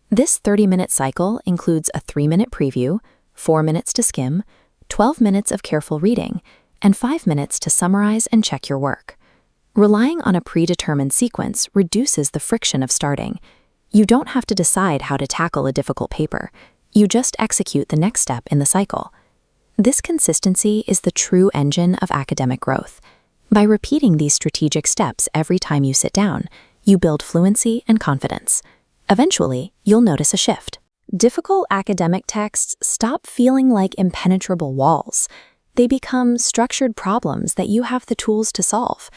This 30-minute cycle includes a 3-minute preview, 4 minutes to skim, 12 minutes of careful reading, and 5 minutes to summarize and check your work. Relying on a predetermined sequence reduces the friction of starting. You don't have to decide how to tackle a difficult paper. You just execute the next step in the cycle. This consistency is the true engine of academic growth. By repeating these strategic steps every time you sit down, you build fluency and confidence. Eventually, you'll notice a shift. Difficult academic texts stop feeling like impenetrable walls. They become structured problems that you have the tools to solve.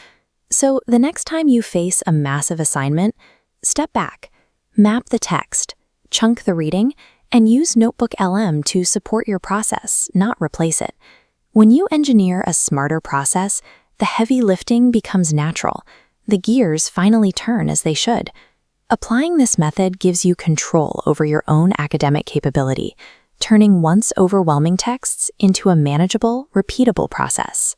So the next time you face a massive assignment, step back, map the text, chunk the reading, and use NotebookLM to support your process, not replace it. When you engineer a smarter process, the heavy lifting becomes natural. The gears finally turn as they should. Applying this method gives you control over your own academic capability, turning once overwhelming texts into a manageable, repeatable process.